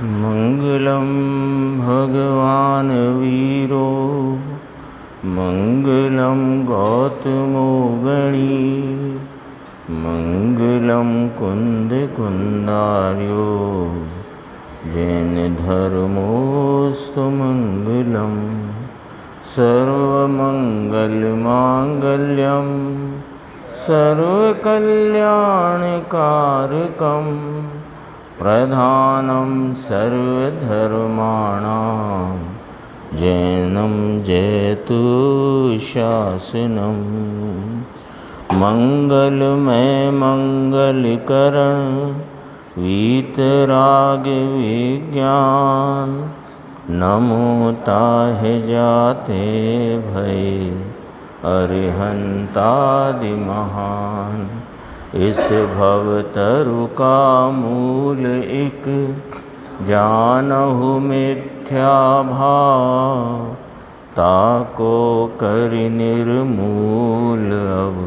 मंगलम भगवान वीरो मंगलम गौतमो गणी मंगलम कुंद कुंदार्यो जैन धर्मोस्तु मंगलम सर्वमंगलमांगल्यम सर्वकल्याणकारकम प्रधानं सर्वधर्माणां जैनं जयतु शासनं मंगलमय मंगलकरण वीतराग विज्ञान नमो ताहि जाते भय अरिहंतादि महान। इस भवतरु का मूल एक जानहु मिथ्या भाव ताको करि निर्मूल अब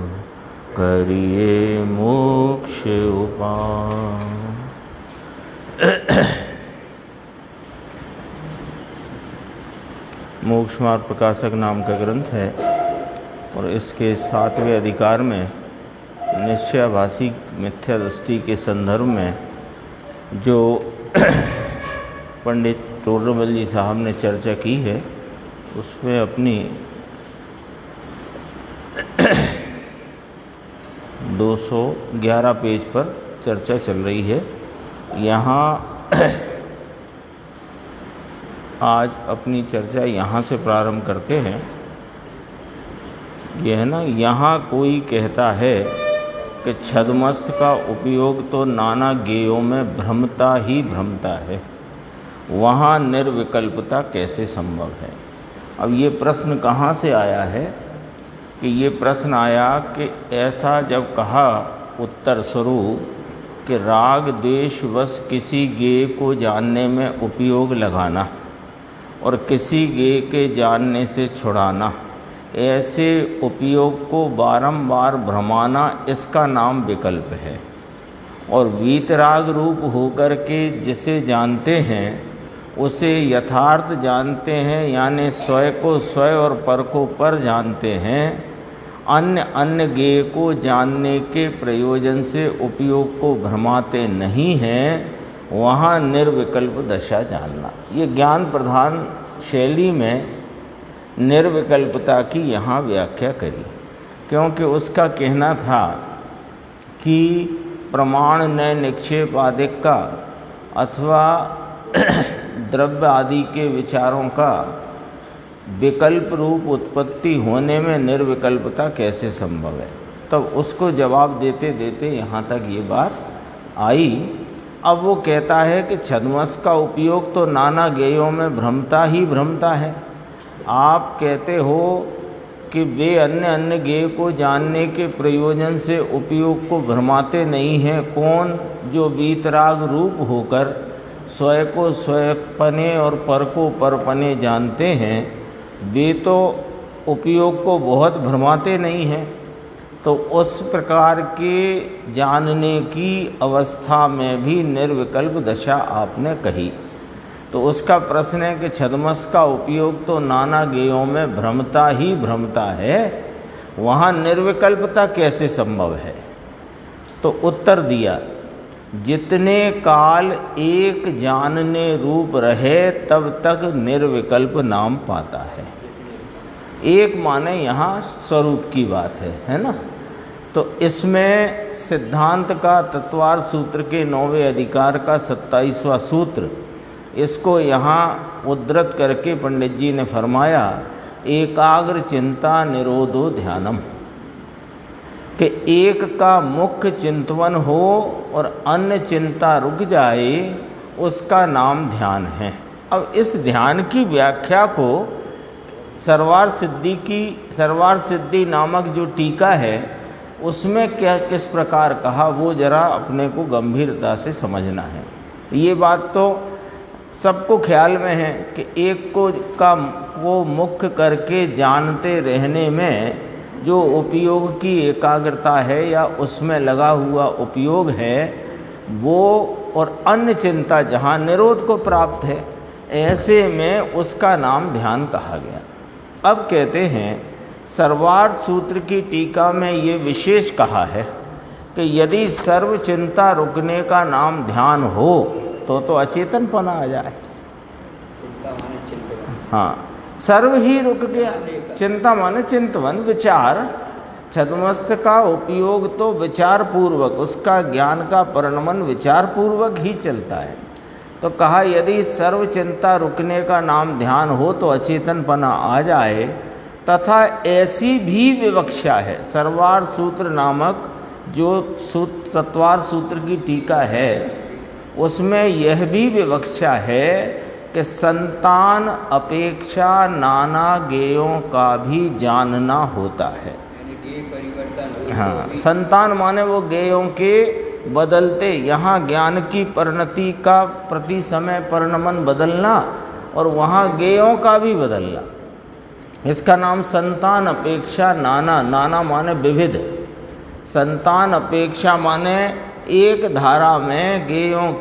करिए मोक्ष उपाय। मोक्ष मार्ग प्रकाशक नाम का ग्रंथ है और इसके 7वें अधिकार में निश्चयाभासी मिथ्या दृष्टि के संदर्भ में जो पंडित टोडरमल जी साहब ने चर्चा की है उसमें अपनी 211 पेज पर चर्चा चल रही है। यहाँ आज अपनी चर्चा यहाँ से प्रारंभ करते हैं। यह है ना, यहाँ कोई कहता है कि छद्मस्त का उपयोग तो नाना गेयों में भ्रमता ही भ्रमता है, वहाँ निर्विकल्पता कैसे संभव है। अब ये प्रश्न कहाँ से आया है कि ये प्रश्न आया कि ऐसा जब कहा उत्तर स्वरूप कि राग द्वेष वश किसी गेय को जानने में उपयोग लगाना और किसी गेय के जानने से छुड़ाना, ऐसे उपयोग को बारंबार भ्रमाना, इसका नाम विकल्प है। और वीतराग रूप होकर के जिसे जानते हैं उसे यथार्थ जानते हैं, यानी स्वयं को स्वयं और पर को पर जानते हैं। अन्य अन्य गेय को जानने के प्रयोजन से उपयोग को भ्रमाते नहीं हैं, वहाँ निर्विकल्प दशा जानना। ये ज्ञान प्रधान शैली में निर्विकल्पता की यहाँ व्याख्या करी, क्योंकि उसका कहना था कि प्रमाण न निक्षेप आदि का अथवा द्रव्य आदि के विचारों का विकल्प रूप उत्पत्ति होने में निर्विकल्पता कैसे संभव है। तब उसको जवाब देते देते यहाँ तक ये बात आई। अब वो कहता है कि छद्मस का उपयोग तो नाना गेयों में भ्रमता ही भ्रमता है। आप कहते हो कि वे अन्य अन्य गेय को जानने के प्रयोजन से उपयोग को भ्रमाते नहीं हैं। कौन? जो वीतराग रूप होकर स्वयं को स्वयंपने और पर को परपने जानते हैं, वे तो उपयोग को बहुत भ्रमाते नहीं हैं। तो उस प्रकार के जानने की अवस्था में भी निर्विकल्प दशा आपने कही। तो उसका प्रश्न है कि छद्मस का उपयोग तो नाना गेयों में भ्रमता ही भ्रमता है, वहाँ निर्विकल्पता कैसे संभव है। तो उत्तर दिया, जितने काल एक जानने रूप रहे तब तक निर्विकल्प नाम पाता है। एक माने यहाँ स्वरूप की बात है ना। तो इसमें सिद्धांत का तत्वार सूत्र के 9वें अधिकार का 27वां सूत्र, इसको यहाँ उद्धृत करके पंडित जी ने फरमाया, एकाग्र चिंता निरोधो ध्यानम, कि एक का मुख्य चिंतवन हो और अन्य चिंता रुक जाए, उसका नाम ध्यान है। अब इस ध्यान की व्याख्या को सर्वार सिद्धि नामक जो टीका है उसमें क्या किस प्रकार कहा, वो जरा अपने को गंभीरता से समझना है। ये बात तो सबको ख्याल में है कि एक को मुख्य करके जानते रहने में जो उपयोग की एकाग्रता है या उसमें लगा हुआ उपयोग है, वो और अन्य चिंता जहाँ निरोध को प्राप्त है, ऐसे में उसका नाम ध्यान कहा गया। अब कहते हैं सर्वार्थ सूत्र की टीका में ये विशेष कहा है कि यदि सर्व चिंता रुकने का नाम ध्यान हो तो अचेतनपना आ जाए। हाँ, सर्व ही रुक गया। चिंता माने चिंतवन, विचार। छद्मस्त का उपयोग तो विचार पूर्वक, उसका ज्ञान का परिणमन विचार पूर्वक ही चलता है। तो कहा यदि सर्व चिंता रुकने का नाम ध्यान हो तो अचेतनपना आ जाए, तथा ऐसी भी विवक्षा है। सर्वार्थ सूत्र नामक जो सत्वार्थ सूत्र की टीका है उसमें यह भी विवक्षा है कि संतान अपेक्षा नाना गेयों का भी जानना होता है। हाँ, संतान माने वो गेयों के बदलते, यहाँ ज्ञान की परिणति का प्रति समय परिणमन बदलना और वहाँ गेयों का भी बदलना, इसका नाम संतान अपेक्षा नाना। नाना माने विविध, संतान अपेक्षा माने एक धारा में गेयों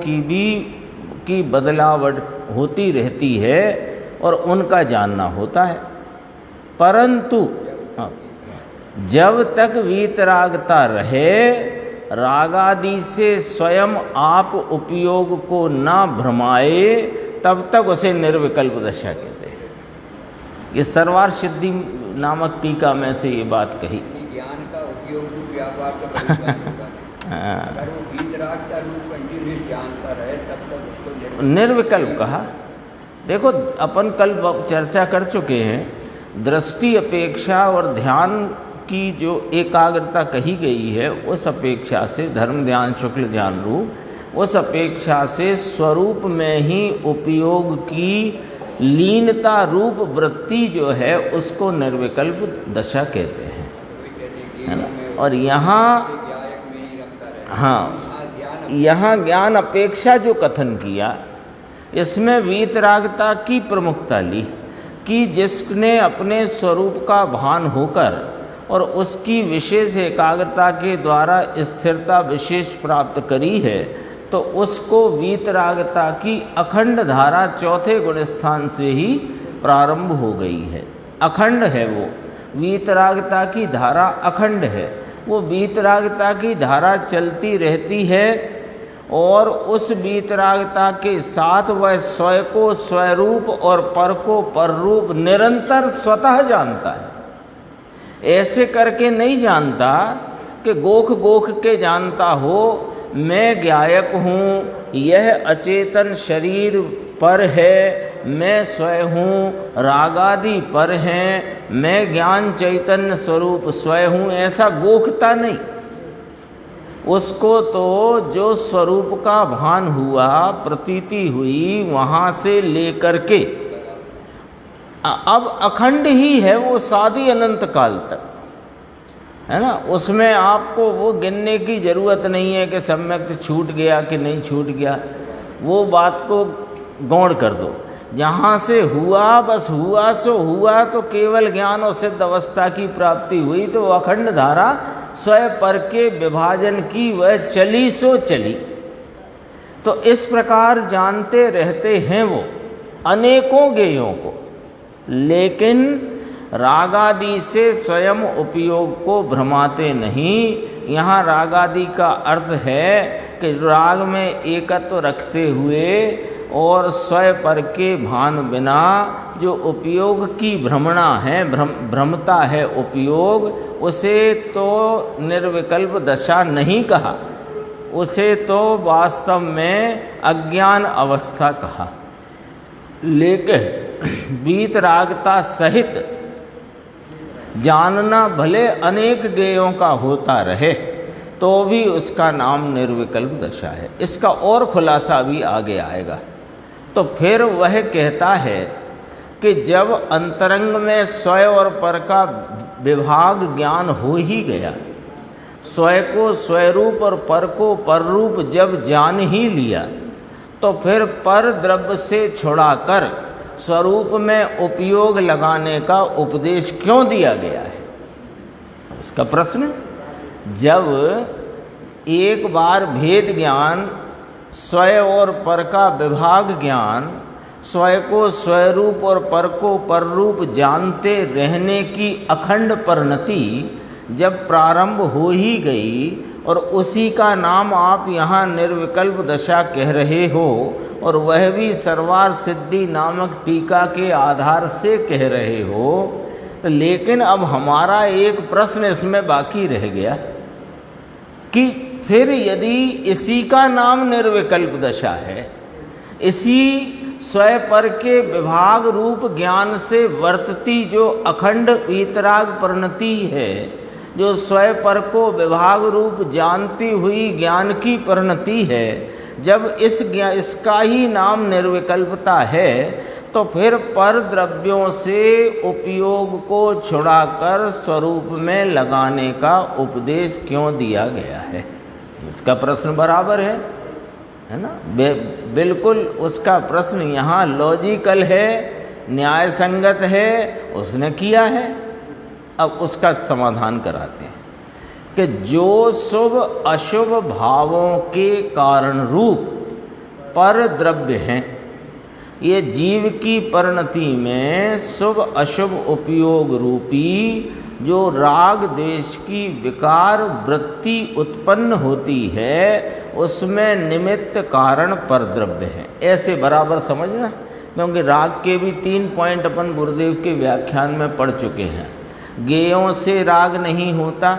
की बदलावट होती रहती है और उनका जानना होता है। परंतु जब तक वीतरागता रहे, रागादि से स्वयं आप उपयोग को न भ्रमाए, तब तक उसे निर्विकल्प दशा कहते हैं। ये सर्वार्थ सिद्धि नामक टीका में से ये बात कही। ज्ञान का उपयोग तो व्यापार का होगा। अगर वो वीतरागता रूप कंटिन्यूस जानता रहे तब तक उसको निर्विकल्प कहा। देखो, अपन कल चर्चा कर चुके हैं, दृष्टि अपेक्षा और ध्यान की जो एकाग्रता कही गई है, उस अपेक्षा से धर्म ध्यान शुक्ल ध्यान रूप, उस अपेक्षा से स्वरूप में ही उपयोग की लीनता रूप वृत्ति जो है उसको निर्विकल्प दशा कहते हैं, है ना। और यहाँ हाँ, यहाँ ज्ञान अपेक्षा जो कथन किया, इसमें वीतरागता की प्रमुखता ली कि जिसने अपने स्वरूप का भान होकर और उसकी विशेष एकाग्रता के द्वारा स्थिरता विशेष प्राप्त करी है, तो उसको वीतरागता की अखंड धारा चौथे गुण स्थान से ही प्रारंभ हो गई है। अखंड है वो, वीतरागता की धारा अखंड है। वो वीतरागता की धारा चलती रहती है और उस वीतरागता के साथ वह स्वय को स्वरूप और पर को पररूप निरंतर स्वतः जानता है। ऐसे करके नहीं जानता कि गोख गोख के जानता हो, मैं ज्ञायक हूँ, यह अचेतन शरीर पर है, मैं स्वय हूँ, रागादि पर हैं, मैं ज्ञान चैतन्य स्वरूप स्वय हूँ, ऐसा गोखता नहीं। उसको तो जो स्वरूप का भान हुआ, प्रतीति हुई, वहाँ से लेकर के अब अखंड ही है वो सादी अनंत काल तक, है ना। उसमें आपको वो गिनने की ज़रूरत नहीं है कि सम्यक छूट गया कि नहीं छूट गया, वो बात को गौण कर दो। जहाँ से हुआ बस हुआ सो हुआ, तो केवल ज्ञान और सिद्ध अवस्था की प्राप्ति हुई, तो अखंड धारा स्वयं पर के विभाजन की वह चली सो चली। तो इस प्रकार जानते रहते हैं वो अनेकों गेयों को, लेकिन रागादि से स्वयं उपयोग को भ्रमाते नहीं। यहाँ रागादि का अर्थ है कि राग में एकत्व रखते हुए और स्वय पर के भान बिना जो उपयोग की भ्रमणा है, भ्रमता है उपयोग, उसे तो निर्विकल्प दशा नहीं कहा, उसे तो वास्तव में अज्ञान अवस्था कहा। लेकिन वीतरागता सहित जानना भले अनेक गेयों का होता रहे, तो भी उसका नाम निर्विकल्प दशा है। इसका और खुलासा भी आगे आएगा। तो फिर वह कहता है कि जब अंतरंग में स्वय और पर का विभाग ज्ञान हो ही गया, स्वय को स्वरूप और पर को पररूप जब जान ही लिया, तो फिर पर द्रव्य से छुड़ाकर स्वरूप में उपयोग लगाने का उपदेश क्यों दिया गया है, उसका प्रश्न। जब एक बार भेद ज्ञान स्वय और पर का विभाग ज्ञान, स्वय को स्वरूप और पर को पररूप जानते रहने की अखंड परिणति जब प्रारंभ हो ही गई, और उसी का नाम आप यहाँ निर्विकल्प दशा कह रहे हो, और वह भी सर्वार सिद्धि नामक टीका के आधार से कह रहे हो, तो लेकिन अब हमारा एक प्रश्न इसमें बाकी रह गया कि फिर यदि इसी का नाम निर्विकल्प दशा है, इसी स्वय पर के विभाग रूप ज्ञान से वर्तती जो अखंड वीतराग परिणति है, जो स्वय पर को विभाग रूप जानती हुई ज्ञान की परिणति है, जब इसका ही नाम निर्विकल्पता है, तो फिर पर द्रव्यों से उपयोग को छुड़ाकर स्वरूप में लगाने का उपदेश क्यों दिया गया है? इसका प्रश्न बराबर है ना? बिल्कुल उसका प्रश्न यहाँ लॉजिकल है, न्याय संगत है, उसने किया है। अब उसका समाधान कराते हैं कि जो शुभ अशुभ भावों के कारण रूप पर द्रव्य हैं, ये जीव की परिणति में शुभ अशुभ उपयोग रूपी जो राग द्वेष की विकार वृत्ति उत्पन्न होती है, उसमें निमित्त कारण पर द्रव्य है। ऐसे बराबर समझना, क्योंकि राग के भी 3 पॉइंट अपन गुरुदेव के व्याख्यान में पढ़ चुके हैं। ज्ञेयों से राग नहीं होता,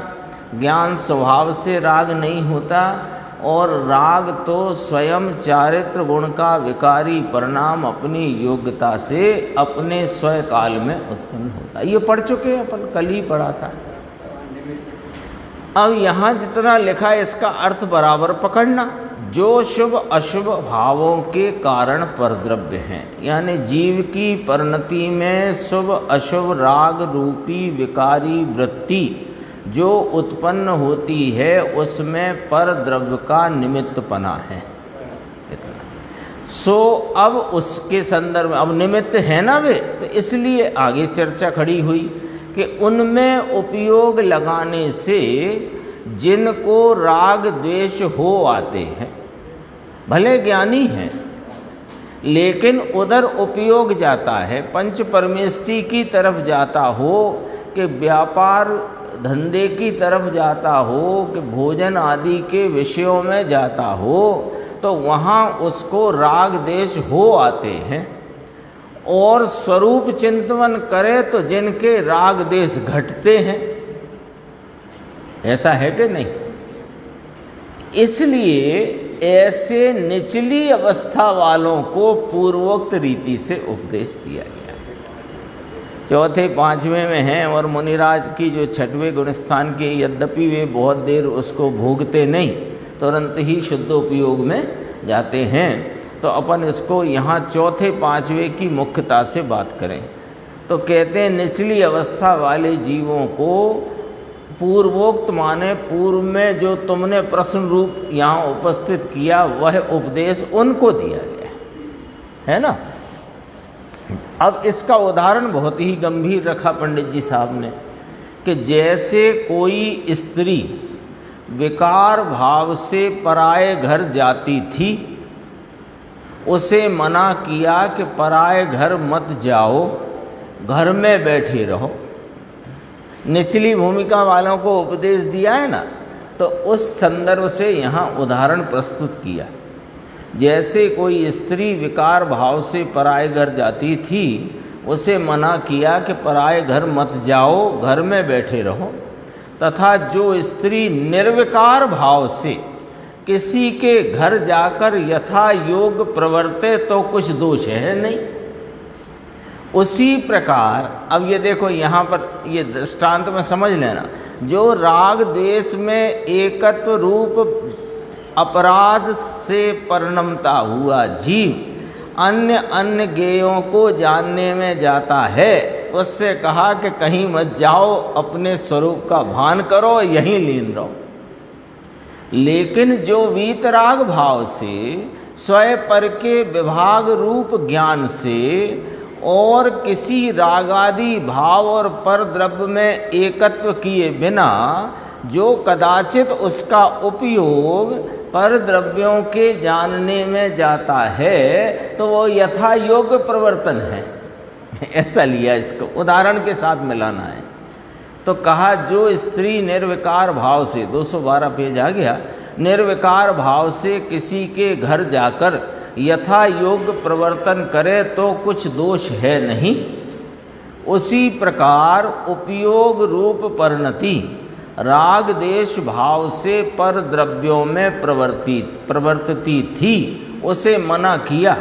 ज्ञान स्वभाव से राग नहीं होता, और राग तो स्वयं चारित्र गुण का विकारी परिणाम अपनी योग्यता से अपने स्वय काल में उत्पन्न होता है। ये पढ़ चुके हैं अपन, कल ही पढ़ा था। अब यहाँ जितना लिखा है इसका अर्थ बराबर पकड़ना। जो शुभ अशुभ भावों के कारण परद्रव्य हैं, यानी जीव की परिणति में शुभ अशुभ राग रूपी विकारी वृत्ति जो उत्पन्न होती है, उसमें पर द्रव्य का निमित्तपना है। सो अब उसके संदर्भ में, अब निमित्त है ना वे, तो इसलिए आगे चर्चा खड़ी हुई कि उनमें उपयोग लगाने से जिनको राग द्वेष हो आते हैं, भले ज्ञानी हैं, लेकिन उधर उपयोग जाता है, पंच परमेष्टि की तरफ जाता हो, कि व्यापार धंधे की तरफ जाता हो, कि भोजन आदि के विषयों में जाता हो, तो वहाँ उसको राग द्वेष हो आते हैं। और स्वरूप चिंतन करे तो जिनके राग द्वेष घटते हैं, ऐसा है कि नहीं? इसलिए ऐसे निचली अवस्था वालों को पूर्वोक्त रीति से उपदेश दिया गया। चौथे पांचवें में हैं, और मुनिराज की जो छठवें गुणस्थान के, यद्यपि वे बहुत देर उसको भोगते नहीं, तुरंत ही शुद्ध उपयोग में जाते हैं। तो अपन इसको यहाँ चौथे पांचवें की मुख्यता से बात करें तो कहते हैं निचली अवस्था वाले जीवों को पूर्वोक्त माने पूर्व में जो तुमने प्रश्न रूप यहाँ उपस्थित किया, वह उपदेश उनको दिया गया है ना। अब इसका उदाहरण बहुत ही गंभीर रखा पंडित जी साहब ने, कि जैसे कोई स्त्री विकार भाव से पराये घर जाती थी, उसे मना किया कि पराये घर मत जाओ, घर में बैठे रहो। निचली भूमिका वालों को उपदेश दिया है ना, तो उस संदर्भ से यहाँ उदाहरण प्रस्तुत किया। जैसे कोई स्त्री विकार भाव से पराये घर जाती थी, उसे मना किया कि पराये घर मत जाओ, घर में बैठे रहो। तथा जो स्त्री निर्विकार भाव से किसी के घर जाकर यथा योग प्रवर्ते तो कुछ दोष है नहीं। उसी प्रकार अब ये देखो यहाँ पर ये दृष्टांत में समझ लेना, जो राग द्वेष में एकत्व रूप अपराध से परिणमता हुआ जीव अन्य अन्य ज्ञेयों को जानने में जाता है, उससे कहा कि कहीं मत जाओ, अपने स्वरूप का भान करो, यहीं लीन रहो। लेकिन जो वीतराग भाव से स्वय पर के विभाग रूप ज्ञान से और किसी रागादि भाव और पर द्रव्य में एकत्व किए बिना जो कदाचित उसका उपयोग पर द्रव्यों के जानने में जाता है तो वो यथा योग्य प्रवर्तन है। ऐसा लिया, इसको उदाहरण के साथ मिलाना है। तो कहा जो स्त्री निर्विकार भाव से, 212 पेज आ गया, निर्विकार भाव से किसी के घर जाकर यथा योग्य प्रवर्तन करे तो कुछ दोष है नहीं, उसी प्रकार उपयोग रूप परिणति राग देश भाव से पर द्रव्यों में प्रवर्तिती थी, उसे मना किया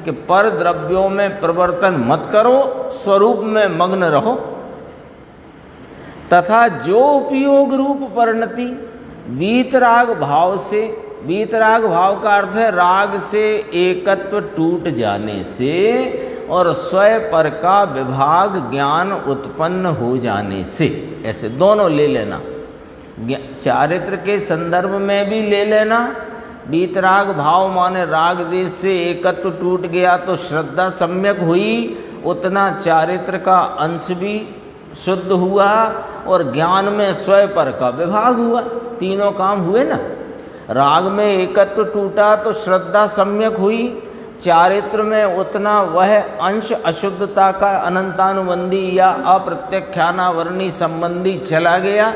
कि पर द्रव्यों में प्रवर्तन मत करो, स्वरूप में मग्न रहो। तथा जो उपयोग रूप परिणति वीतराग भाव से, वीतराग भाव का अर्थ है राग से एकत्व टूट जाने से और स्वयं पर का विभाग ज्ञान उत्पन्न हो जाने से, ऐसे दोनों ले लेना, चारित्र के संदर्भ में भी ले लेना। वीतराग भाव माने राग देश से एकत्व टूट गया तो श्रद्धा सम्यक हुई, उतना चारित्र का अंश भी शुद्ध हुआ और ज्ञान में स्वयं पर का विभाग हुआ, तीनों काम हुए ना। राग में एकत्व टूटा तो श्रद्धा सम्यक हुई, चारित्र में उतना वह अंश अशुद्धता का अनंतानुबंधी या अप्रत्यख्यानावर्णी संबंधी चला गया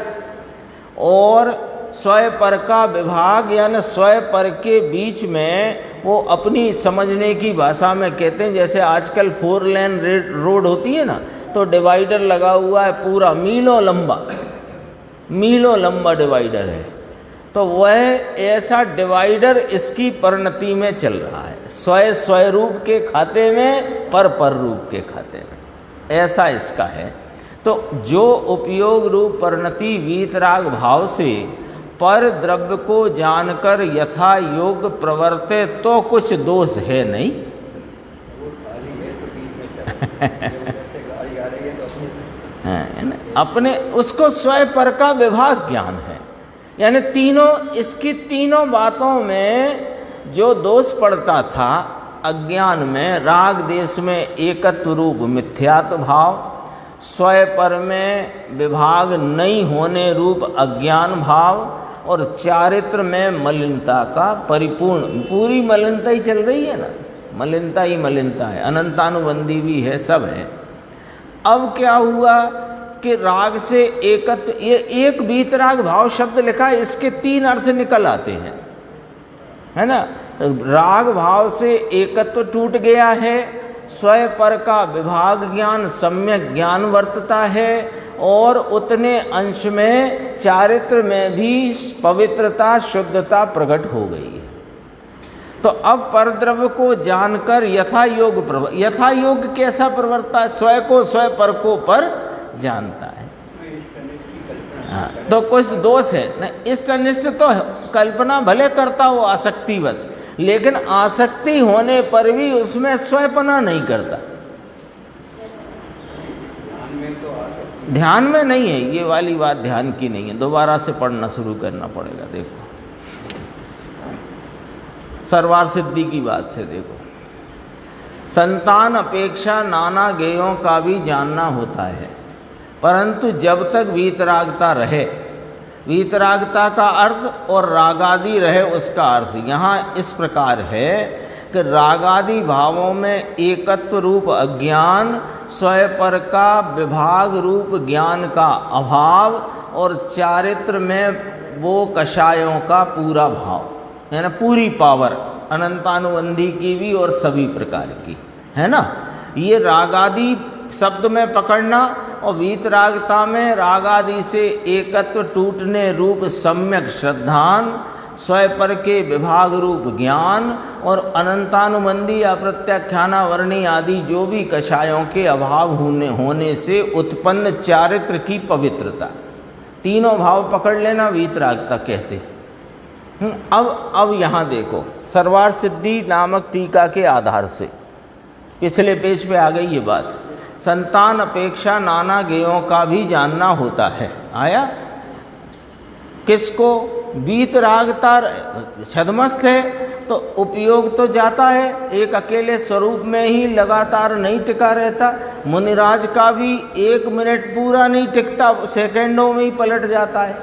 और स्वयं पर का विभाग यानी स्वयं पर के बीच में वो अपनी समझने की भाषा में कहते हैं, जैसे आजकल 4 लेन रोड होती है ना, तो डिवाइडर लगा हुआ है पूरा मीलों लंबा डिवाइडर है, तो वह ऐसा डिवाइडर इसकी परिणति में चल रहा है, स्वयं रूप के खाते में, पर रूप के खाते में, ऐसा इसका है। तो जो उपयोग रूप परिणति वीतराग भाव से पर द्रव्य को जानकर यथा योग प्रवर्ते तो कुछ दोष है नहीं। वो खाली है तो बीच में चल जैसे गाड़ी आ रही है तो अपने उसको स्वयं पर का विभाग ज्ञान है, यानी तीनों, इसकी तीनों बातों में जो दोष पड़ता था अज्ञान में, राग देश में एकत्व रूप मिथ्यात्व भाव, स्वयं पर में विभाग नहीं होने रूप अज्ञान भाव और चारित्र में मलिनता का परिपूर्ण, पूरी मलिनता ही चल रही है ना, मलिनता ही मलिनता है, अनंतानुबंधी भी है, सब है। अब क्या हुआ कि राग से एकत्व, ये एक वीतराग भाव शब्द लिखा है, इसके 3 अर्थ निकल आते हैं, है ना। राग भाव से एकत्व टूट गया है, स्वयं पर का विभाग ज्ञान सम्यक ज्ञान वर्तता है और उतने अंश में चारित्र में भी पवित्रता शुद्धता प्रकट हो गई है। तो अब परद्रव्य को जानकर यथा योग कैसा प्रवर्ता है, स्वयं को स्वयं पर को पर जानता है। हाँ, तो कुछ दोष है न, इष्ट अनिष्ट तो कल्पना भले करता हो आसक्ति बस, लेकिन आसक्ति होने पर भी उसमें स्वयंपना नहीं करता, ध्यान में नहीं है। ये वाली बात ध्यान की नहीं है, दोबारा से पढ़ना शुरू करना पड़ेगा। देखो सर्वार सिद्धि की बात से देखो, संतान अपेक्षा नाना गेयों का भी जानना होता है, परंतु जब तक वीतरागता रहे, वीतरागता का अर्थ और रागादि रहे उसका अर्थ यहाँ इस प्रकार है कि रागादि भावों में एकत्व रूप अज्ञान, स्वयं पर का विभाग रूप ज्ञान का अभाव और चारित्र में वो कषायों का पूरा भाव, यानी पूरी पावर अनंतानुबंधी की भी और सभी प्रकार की, है ना। ये रागादि शब्द में पकड़ना और वीतरागता में रागादि से एकत्व टूटने रूप सम्यक श्रद्धान, स्वयं पर के विभाग रूप ज्ञान और अनंतानुबंधी अप्रत्याख्यानावर्णी आदि जो भी कषायों के अभाव होने से उत्पन्न चारित्र की पवित्रता, तीनों भाव पकड़ लेना वीतरागता कहते। अब यहाँ देखो सर्वार सिद्धि नामक टीका के आधार से पिछले पेज पे आ गई ये बात, संतान अपेक्षा नाना गेयों का भी जानना होता है। आया किसको, वीतरागता छदमस्त है तो उपयोग तो जाता है, एक अकेले स्वरूप में ही लगातार नहीं टिका रहता। मुनिराज का भी 1 मिनट पूरा नहीं टिकता, सेकंडों में ही पलट जाता है।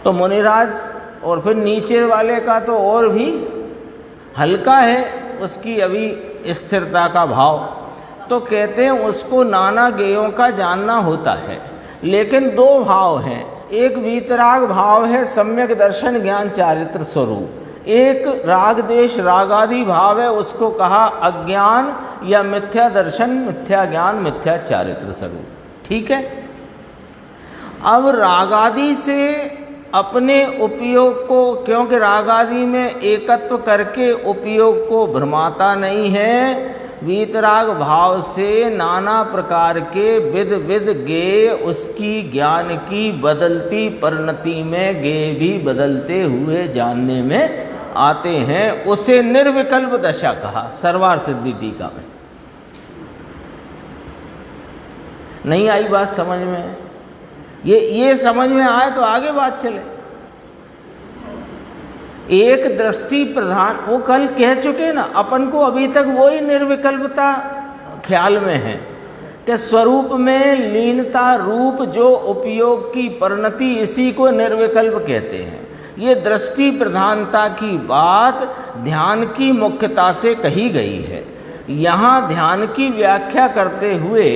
तो मुनिराज और फिर नीचे वाले का तो और भी हल्का है, उसकी अभी स्थिरता का भाव। तो कहते हैं उसको नाना गेयों का जानना होता है। लेकिन दो भाव हैं, एक वीतराग भाव है सम्यक दर्शन ज्ञान चारित्र स्वरूप, एक राग देश रागादि भाव है, उसको कहा अज्ञान या मिथ्या दर्शन मिथ्या ज्ञान मिथ्या चारित्र स्वरूप। ठीक है। अब रागादि से अपने उपयोग को, क्योंकि रागादि में एकत्व करके उपयोग को भ्रमाता नहीं है, वीतराग भाव से नाना प्रकार के विध विध गेय उसकी ज्ञान की बदलती परिणति में गेय भी बदलते हुए जानने में आते हैं। उसे निर्विकल्प दशा कहा सर्वार सिद्धि टीका में। नहीं आई बात समझ में? ये समझ में आए तो आगे बात चले। एक दृष्टि प्रधान, वो कल कह चुके ना, अपन को अभी तक वही निर्विकल्पता ख्याल में है कि स्वरूप में लीनता रूप जो उपयोग की परिणति, इसी को निर्विकल्प कहते हैं। ये दृष्टि प्रधानता की बात ध्यान की मुख्यता से कही गई है। यहाँ ध्यान की व्याख्या करते हुए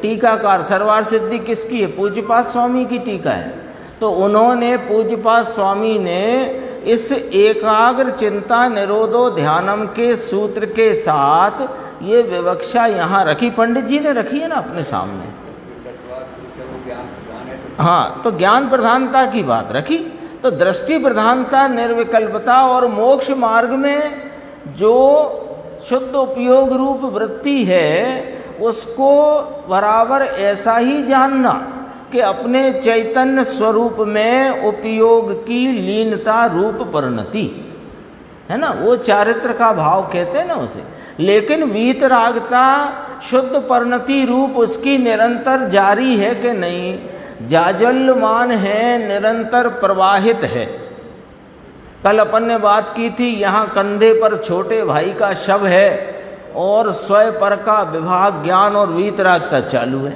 टीकाकार, सर्वार सिद्धि किसकी है? पूज्यपाद स्वामी की टीका है। तो उन्होंने, पूज्यपाद स्वामी ने इस एकाग्र चिंता निरोधो ध्यानम के सूत्र के साथ ये विवक्षा यहाँ रखी, पंडित जी ने रखी है ना अपने सामने। हाँ, तो ज्ञान प्रधानता की बात रखी। तो दृष्टि प्रधानता, निर्विकल्पता और मोक्ष मार्ग में जो शुद्ध उपयोग रूप वृत्ति है उसको बराबर ऐसा ही जानना कि अपने चैतन्य स्वरूप में उपयोग की लीनता रूप परिणति है ना, वो चारित्र का भाव कहते हैं ना उसे। लेकिन वीतरागता शुद्ध परिणति रूप उसकी निरंतर जारी है कि नहीं, जाजल्यमान है, निरंतर प्रवाहित है। कल अपन ने बात की थी, यहाँ कंधे पर छोटे भाई का शव है और स्वयं पर का विभाग ज्ञान और वीतरागता चालू है।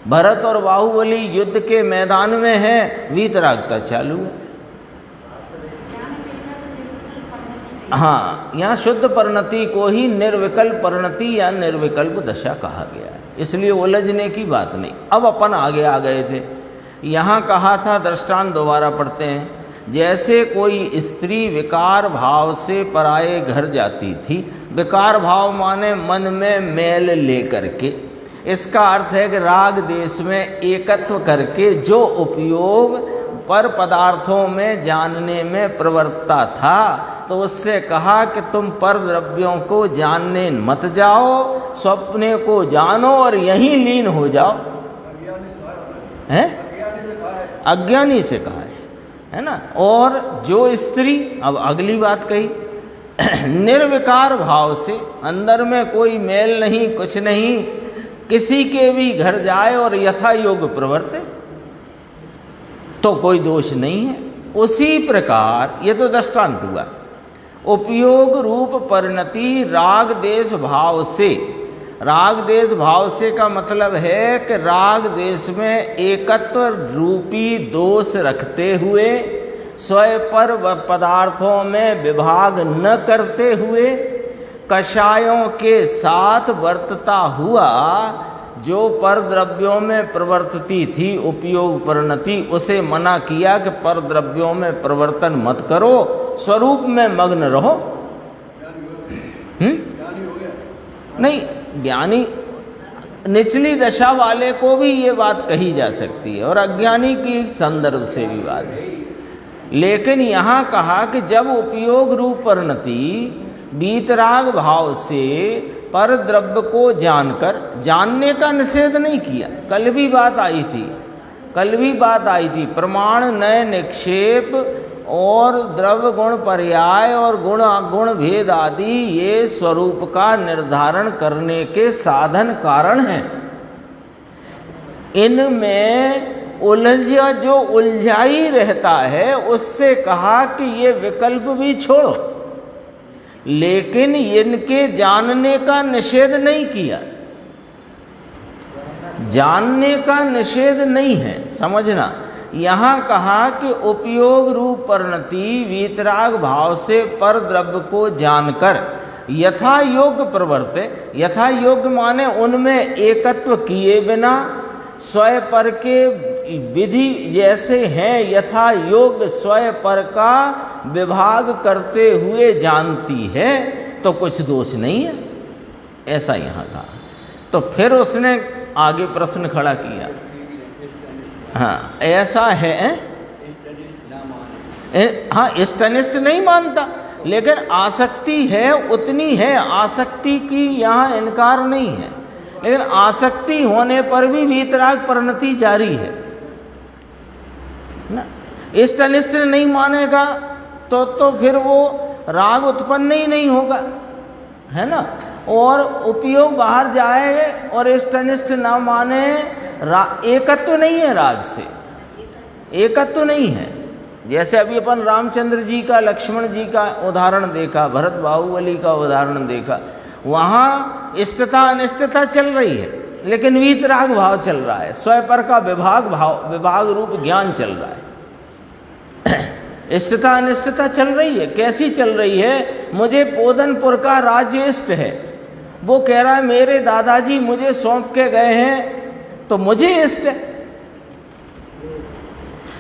भरत और बाहुबली युद्ध के मैदान में है, वीतरागता चालू है। हाँ, यहाँ शुद्ध परिणति को ही निर्विकल्प परिणति या निर्विकल्प दशा कहा गया है, इसलिए उलझने की बात नहीं। अब अपन आगे आ गए थे, यहाँ कहा था, दृष्टांत दोबारा पढ़ते हैं। जैसे कोई स्त्री विकार भाव से पराये घर जाती थी, विकार भाव माने मन में मैल लेकर के, इसका अर्थ है कि राग देश में एकत्व करके जो उपयोग पर पदार्थों में जानने में प्रवृत्ता था, तो उससे कहा कि तुम पर द्रव्यों को जानने मत जाओ, स्वप्ने को जानो और यहीं लीन हो जाओ। हैं? अज्ञानी से कहा है ना। और जो स्त्री, अब अगली बात कही, निर्विकार भाव से, अंदर में कोई मेल नहीं, कुछ नहीं, किसी के भी घर जाए और यथा योग प्रवर्ते तो कोई दोष नहीं है। उसी प्रकार ये तो दृष्टांत हुआ, उपयोग रूप परिणति राग देश भाव से, राग देश भाव से का मतलब है कि राग देश में एकत्व रूपी दोष रखते हुए, स्वयं पर पदार्थों में विभाग न करते हुए, कषायों के साथ वर्तता हुआ, जो पर द्रव्यों में प्रवर्तती थी उपयोग परिणति, उसे मना किया कि पर द्रव्यों में प्रवर्तन मत करो, स्वरूप में मग्न रहो। नहीं, ज्ञानी निचली दशा वाले को भी ये बात कही जा सकती है और अज्ञानी की संदर्भ से भी बात है। लेकिन यहाँ कहा कि जब उपयोग रूप परिणति वीतराग भाव से पर द्रव्य को जानकर, जानने का निषेध नहीं किया। कल भी बात आई थी, प्रमाण नय निक्षेप और द्रव्य गुण पर्याय और गुण अगुण भेद आदि ये स्वरूप का निर्धारण करने के साधन कारण हैं। इनमें जो उलझाई रहता है उससे कहा कि ये विकल्प भी छोड़ो, लेकिन इनके जानने का निषेध नहीं किया। जानने का निषेध नहीं है, समझना। यहाँ कहा कि उपयोग रूप परिणति वीतराग भाव से पर द्रव्य को जानकर यथा योग्य प्रवर्ते। यथा योग्य माने उनमें एकत्व किए बिना स्वयं पर के विधि जैसे हैं यथा योग्य स्वयं पर का विभाग करते हुए जानती है तो कुछ दोष नहीं है, ऐसा यहाँ कहा। तो फिर उसने आगे प्रश्न खड़ा किया, हाँ ऐसा है, हाँ इष्टनिष्ठ नहीं मानता, लेकिन आसक्ति है उतनी है, आसक्ति की यहाँ इनकार नहीं है, लेकिन आसक्ति होने पर भी वीतराग परिणति जारी है ना। इष्टनिष्ठ नहीं मानेगा तो फिर वो राग उत्पन्न ही नहीं होगा, है ना। और उपयोग बाहर जाए और इष्टनिष्ठ ना माने, एकत्व नहीं है, राग से एकत्व नहीं है। जैसे अभी अपन रामचंद्र जी का, लक्ष्मण जी का उदाहरण देखा, भरत बाहुबली का उदाहरण देखा, वहाँ इष्टता अनिष्टता चल रही है, लेकिन वीतराग भाव चल रहा है, स्वयं पर का विभाग रूप ज्ञान चल रहा है। इष्टता अनिष्टता चल रही है, कैसी चल रही है? मुझे पोदनपुर का राज्य इष्ट है, वो कह रहा है मेरे दादाजी मुझे सौंप के गए हैं तो मुझे इष्ट है,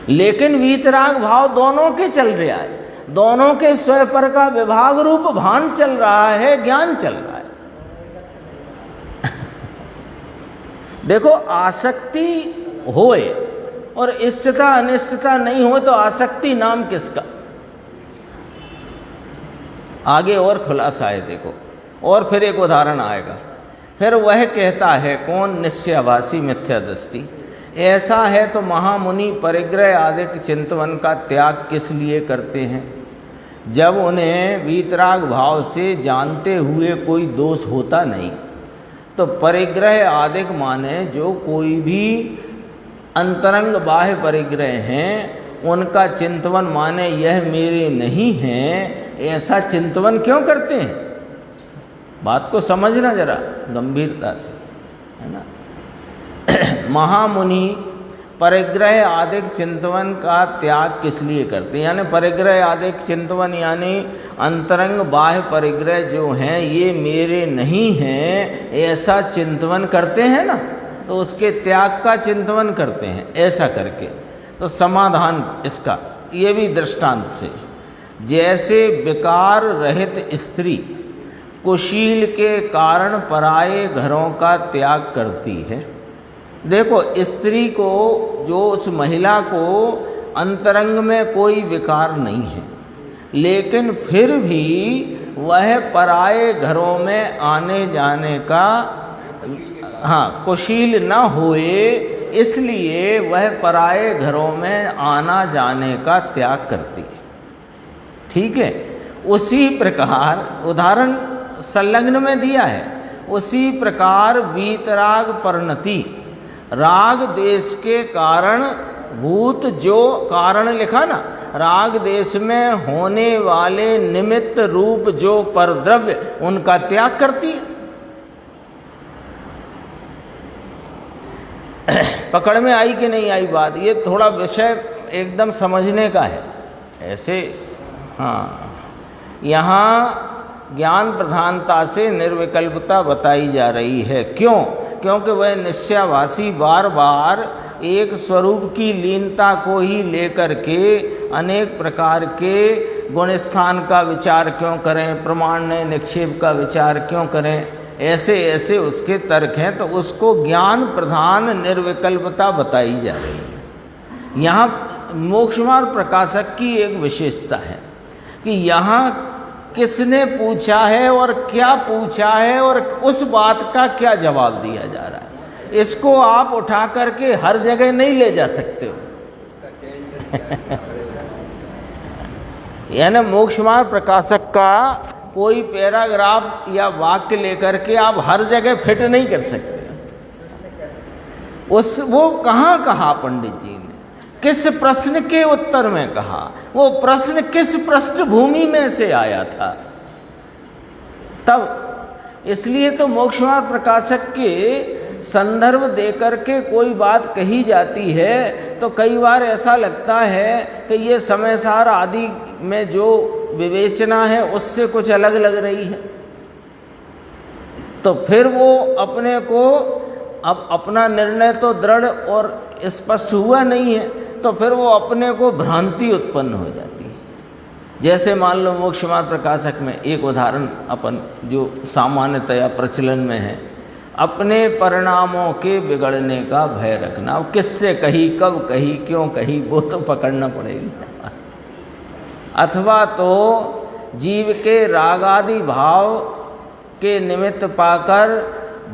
लेकिन वीतराग भाव दोनों के चल रहा है, दोनों के स्वयं पर का विभाग रूप भान चल रहा है, ज्ञान चल रहा है। देखो आसक्ति होए और इष्टता अनिष्टता नहीं हो तो आसक्ति नाम किसका? आगे और खुलासा है देखो, और फिर एक उदाहरण आएगा। फिर वह कहता है कौन? निश्चयाभासी मिथ्या दृष्टि। ऐसा है तो महामुनि परिग्रह आदि चिंतवन का त्याग किस लिए करते हैं? जब उन्हें वीतराग भाव से जानते हुए कोई दोष होता नहीं। तो परिग्रह आदिक माने जो कोई भी अंतरंग बाह्य परिग्रह हैं उनका चिंतवन माने यह मेरे नहीं हैं, ऐसा चिंतवन क्यों करते हैं? बात को समझना जरा गंभीरता से, है ना। महामुनि परिग्रह आदिक चिंतवन का त्याग किस लिए करते हैं? यानी परिग्रह आदिक चिंतवन यानी अंतरंग बाह्य परिग्रह जो हैं ये मेरे नहीं हैं, ऐसा चिंतवन करते हैं ना, तो उसके त्याग का चिंतवन करते हैं ऐसा करके। तो समाधान इसका ये भी दृष्टांत से, जैसे विकार रहित स्त्री कुशील के कारण पराये घरों का त्याग करती है। देखो स्त्री को, जो उस महिला को अंतरंग में कोई विकार नहीं है, लेकिन फिर भी वह पराये घरों में आने जाने का, हाँ, कुशील न होए, इसलिए वह पराये घरों में आना जाने का त्याग करती है। ठीक है। उसी प्रकार उदाहरण संलग्न में दिया है, उसी प्रकार वीतराग परिणति राग देश के कारण भूत, जो कारण लिखा ना, राग देश में होने वाले निमित्त रूप जो परद्रव्य उनका त्याग करती है। पकड़ में आई कि नहीं आई बात? ये थोड़ा विषय एकदम समझने का है ऐसे। हाँ, यहाँ ज्ञान प्रधानता से निर्विकल्पता बताई जा रही है। क्यों? क्योंकि वह निश्चयाभासी बार बार एक स्वरूप की लीनता को ही लेकर के अनेक प्रकार के गुणस्थान का विचार क्यों करें, प्रमाण निक्षेप का विचार क्यों करें, ऐसे ऐसे उसके तर्क हैं। तो उसको ज्ञान प्रधान निर्विकल्पता बताई जा रही है। यहाँ मोक्षमार्ग प्रकाशक की एक विशेषता है कि यहाँ किसने पूछा है और क्या पूछा है और उस बात का क्या जवाब दिया जा रहा है, इसको आप उठा करके हर जगह नहीं ले जा सकते हो। यानी मोक्षमार्ग प्रकाशक का कोई पैराग्राफ या वाक्य लेकर के आप हर जगह फिट नहीं कर सकते। वो कहाँ कहा पंडित जी ने, किस प्रश्न के उत्तर में कहा, वो प्रश्न किस पृष्ठभूमि में से आया था, तब। इसलिए तो मोक्षमार्ग प्रकाशक के संदर्भ देकर के कोई बात कही जाती है तो कई बार ऐसा लगता है कि ये समय सार आदि में जो विवेचना है उससे कुछ अलग लग रही है, तो फिर वो अपने को अब अपना निर्णय तो दृढ़ और स्पष्ट हुआ नहीं है, तो फिर वो अपने को भ्रांति उत्पन्न हो जाती है। जैसे मान लो मोक्ष मार्ग प्रकाशक में एक उदाहरण अपन जो सामान्यतया प्रचलन में है, अपने परिणामों के बिगड़ने का भय रखना। अब किससे कही, कब कही, क्यों कही, वो तो पकड़ना पड़ेगी। अथवा तो जीव के रागादि भाव के निमित्त पाकर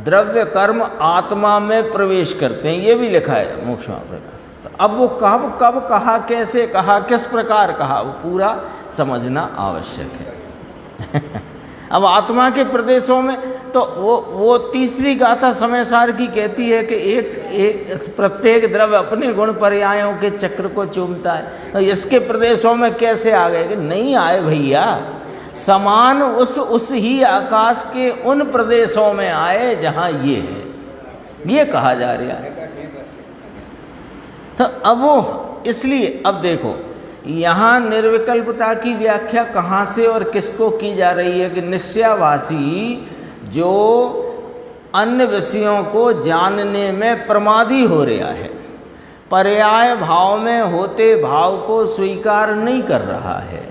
द्रव्य कर्म आत्मा में प्रवेश करते हैं, ये भी लिखा है मोक्ष मार्ग प्रकाश। तो अब वो कब कहा, कैसे कहा, किस प्रकार कहा, वो पूरा समझना आवश्यक है। अब आत्मा के प्रदेशों में तो वो तीसरी गाथा समय सार की कहती है कि एक प्रत्येक द्रव्य अपने गुण पर्यायों के चक्र को चूमता है, तो इसके प्रदेशों में कैसे आ गए? कि नहीं आए भैया, समान उस ही आकाश के उन प्रदेशों में आए जहाँ ये है, ये कहा जा रहा है। तो अब वो इसलिए अब देखो यहाँ निर्विकल्पता की व्याख्या कहाँ से और किसको की जा रही है कि निश्चयाभासी जो अन्य विषयों को जानने में प्रमादी हो रहा है, पर्याय भाव में होते भाव को स्वीकार नहीं कर रहा है,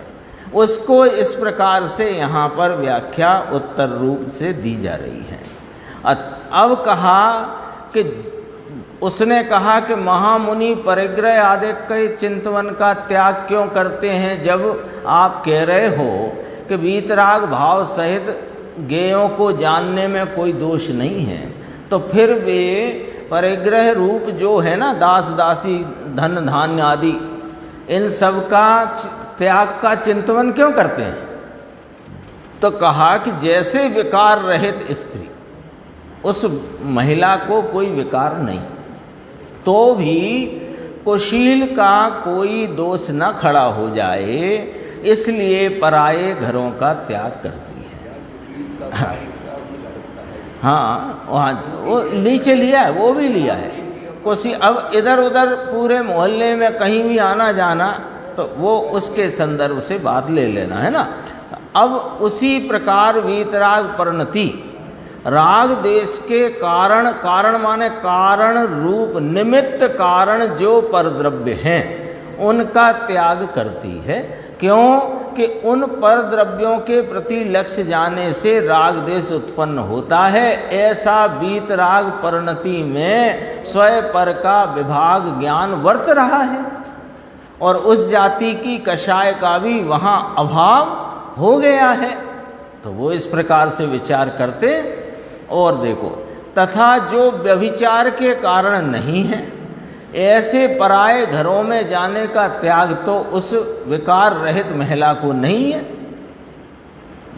उसको इस प्रकार से यहाँ पर व्याख्या उत्तर रूप से दी जा रही है। अब कहा कि उसने कहा कि महामुनि परिग्रह आदि के चिंतवन का त्याग क्यों करते हैं, जब आप कह रहे हो कि वीतराग भाव सहित ज्ञेयों को जानने में कोई दोष नहीं है, तो फिर वे परिग्रह रूप जो है ना, दास दासी धन धान्य आदि, इन सब का त्याग का चिंतवन क्यों करते हैं? तो कहा कि जैसे विकार रहित स्त्री, उस महिला को कोई विकार नहीं, तो भी कुशील का कोई दोष न खड़ा हो जाए, इसलिए पराये घरों का त्याग करती है। हाँ, वो नीचे लिया है, वो भी लिया है कुछ। अब इधर उधर पूरे मोहल्ले में कहीं भी आना जाना तो वो उसके संदर्भ से बात ले लेना है ना। अब उसी प्रकार वीतराग परिणति राग देश के कारण, कारण माने कारण रूप निमित्त कारण जो परद्रव्य हैं उनका त्याग करती है। क्यों कि उन परद्रव्यों के प्रति लक्ष्य जाने से राग देश उत्पन्न होता है। ऐसा वीतराग परिणति में स्वयं पर का विभाग ज्ञान वर्त रहा है और उस जाति की कषाय का भी वहाँ अभाव हो गया है। तो वो इस प्रकार से विचार करते। और देखो, तथा जो व्यभिचार के कारण नहीं है, ऐसे पराये घरों में जाने का त्याग तो उस विकार रहित महिला को नहीं है।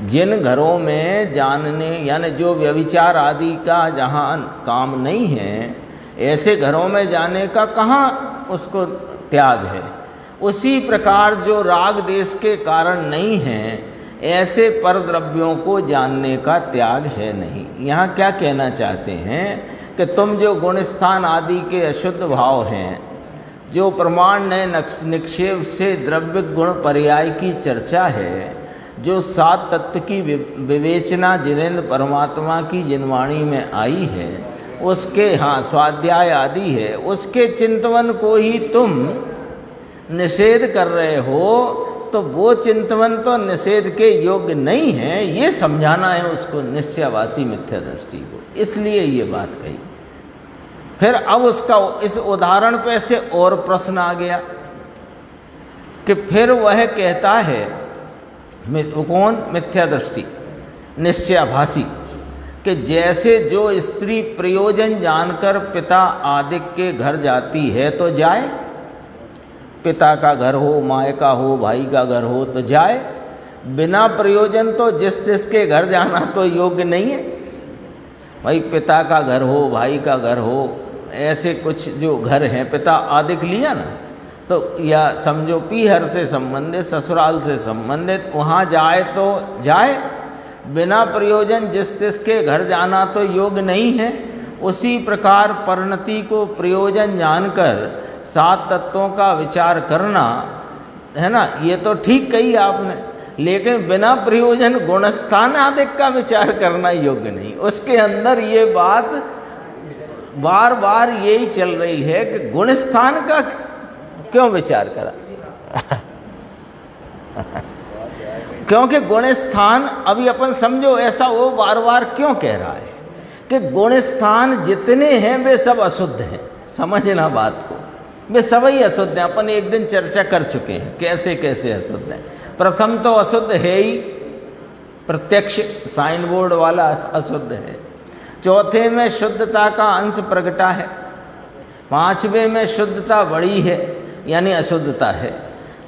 जिन घरों में जानने यानी जो व्यभिचार आदि का जहाँ काम नहीं है, ऐसे घरों में जाने का कहाँ उसको त्याग है। उसी प्रकार जो राग देश के कारण नहीं है, ऐसे परद्रव्यों को जानने का त्याग है नहीं। यहाँ क्या कहना चाहते हैं कि तुम जो गुणस्थान आदि के अशुद्ध भाव हैं, जो प्रमाण निक्षेप से द्रव्य गुण पर्याय की चर्चा है, जो सात तत्व की विवेचना जिनेन्द्र परमात्मा की जिनवाणी में आई है, उसके स्वाध्याय आदि है, उसके चिंतवन को ही तुम निषेध कर रहे हो, तो वो चिंतवन तो निषेध के योग्य नहीं है। ये समझाना है उसको निश्चयवासी मिथ्या दृष्टि को, इसलिए ये बात कही। फिर अब उसका इस उदाहरण पे से और प्रश्न आ गया कि फिर वह कहता है, कौन? मिथ्या दृष्टि निश्चयाभासी, कि जैसे जो स्त्री प्रयोजन जानकर पिता आदि के घर जाती है तो जाए, पिता का घर हो, माँ का हो, भाई का घर हो तो जाए। बिना प्रयोजन तो जिसके घर जाना तो योग्य नहीं है। भाई पिता का घर हो, भाई का घर हो, ऐसे कुछ जो घर हैं, पिता आदिक लिया ना, तो या समझो पीहर से संबंधित, ससुराल से संबंधित, वहाँ जाए तो जाए। बिना प्रयोजन जिसके घर जाना तो योग्य नहीं है। उसी प्रकार परिणति को प्रयोजन जानकर 7 तत्वों का विचार करना है ना, ये तो ठीक कही आपने, लेकिन बिना प्रयोजन गुणस्थान आदि का विचार करना योग्य नहीं। उसके अंदर ये बात बार बार यही चल रही है कि गुणस्थान का क्यों विचार करा क्योंकि गुणस्थान, अभी अपन समझो ऐसा वो बार बार क्यों कह रहा है कि गुणस्थान जितने हैं वे सब अशुद्ध हैं। समझना बात को, वे सभी अशुद्ध हैं। अपन एक दिन चर्चा कर चुके हैं कैसे कैसे अशुद्ध हैं। प्रथम तो अशुद्ध है ही प्रत्यक्ष, साइन बोर्ड वाला अशुद्ध है। चौथे में शुद्धता का अंश प्रगटा है। पांचवें में शुद्धता बड़ी है यानी अशुद्धता है।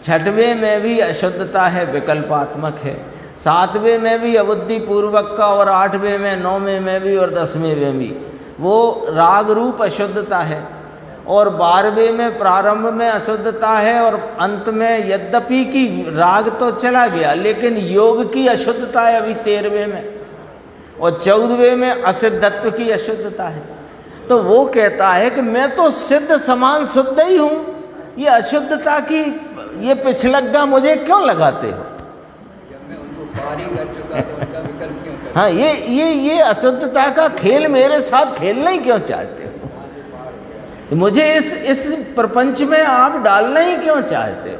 छठवें में भी अशुद्धता है, विकल्पात्मक है। सातवें में भी अबुद्धि पूर्वक का, और आठवें में, नौवें में भी और 10वें में भी वो राग रूप अशुद्धता है। और 12वें में प्रारंभ में अशुद्धता है, और अंत में यद्यपि कि राग तो चला गया लेकिन योग की अशुद्धता है अभी 13वें में, और 14वें में असिद्धत्व की अशुद्धता है। तो वो कहता है कि मैं तो सिद्ध समान शुद्ध ही हूँ, ये अशुद्धता की ये पिछलग्गा मुझे क्यों लगाते हो? जब मैं उनको पार ही कर चुका तो उनका विकल्प क्यों कर? हाँ, ये अशुद्धता का खेल मेरे साथ खेलना ही क्यों चाहते हो? मुझे इस प्रपंच में आप डालना ही क्यों चाहते हो?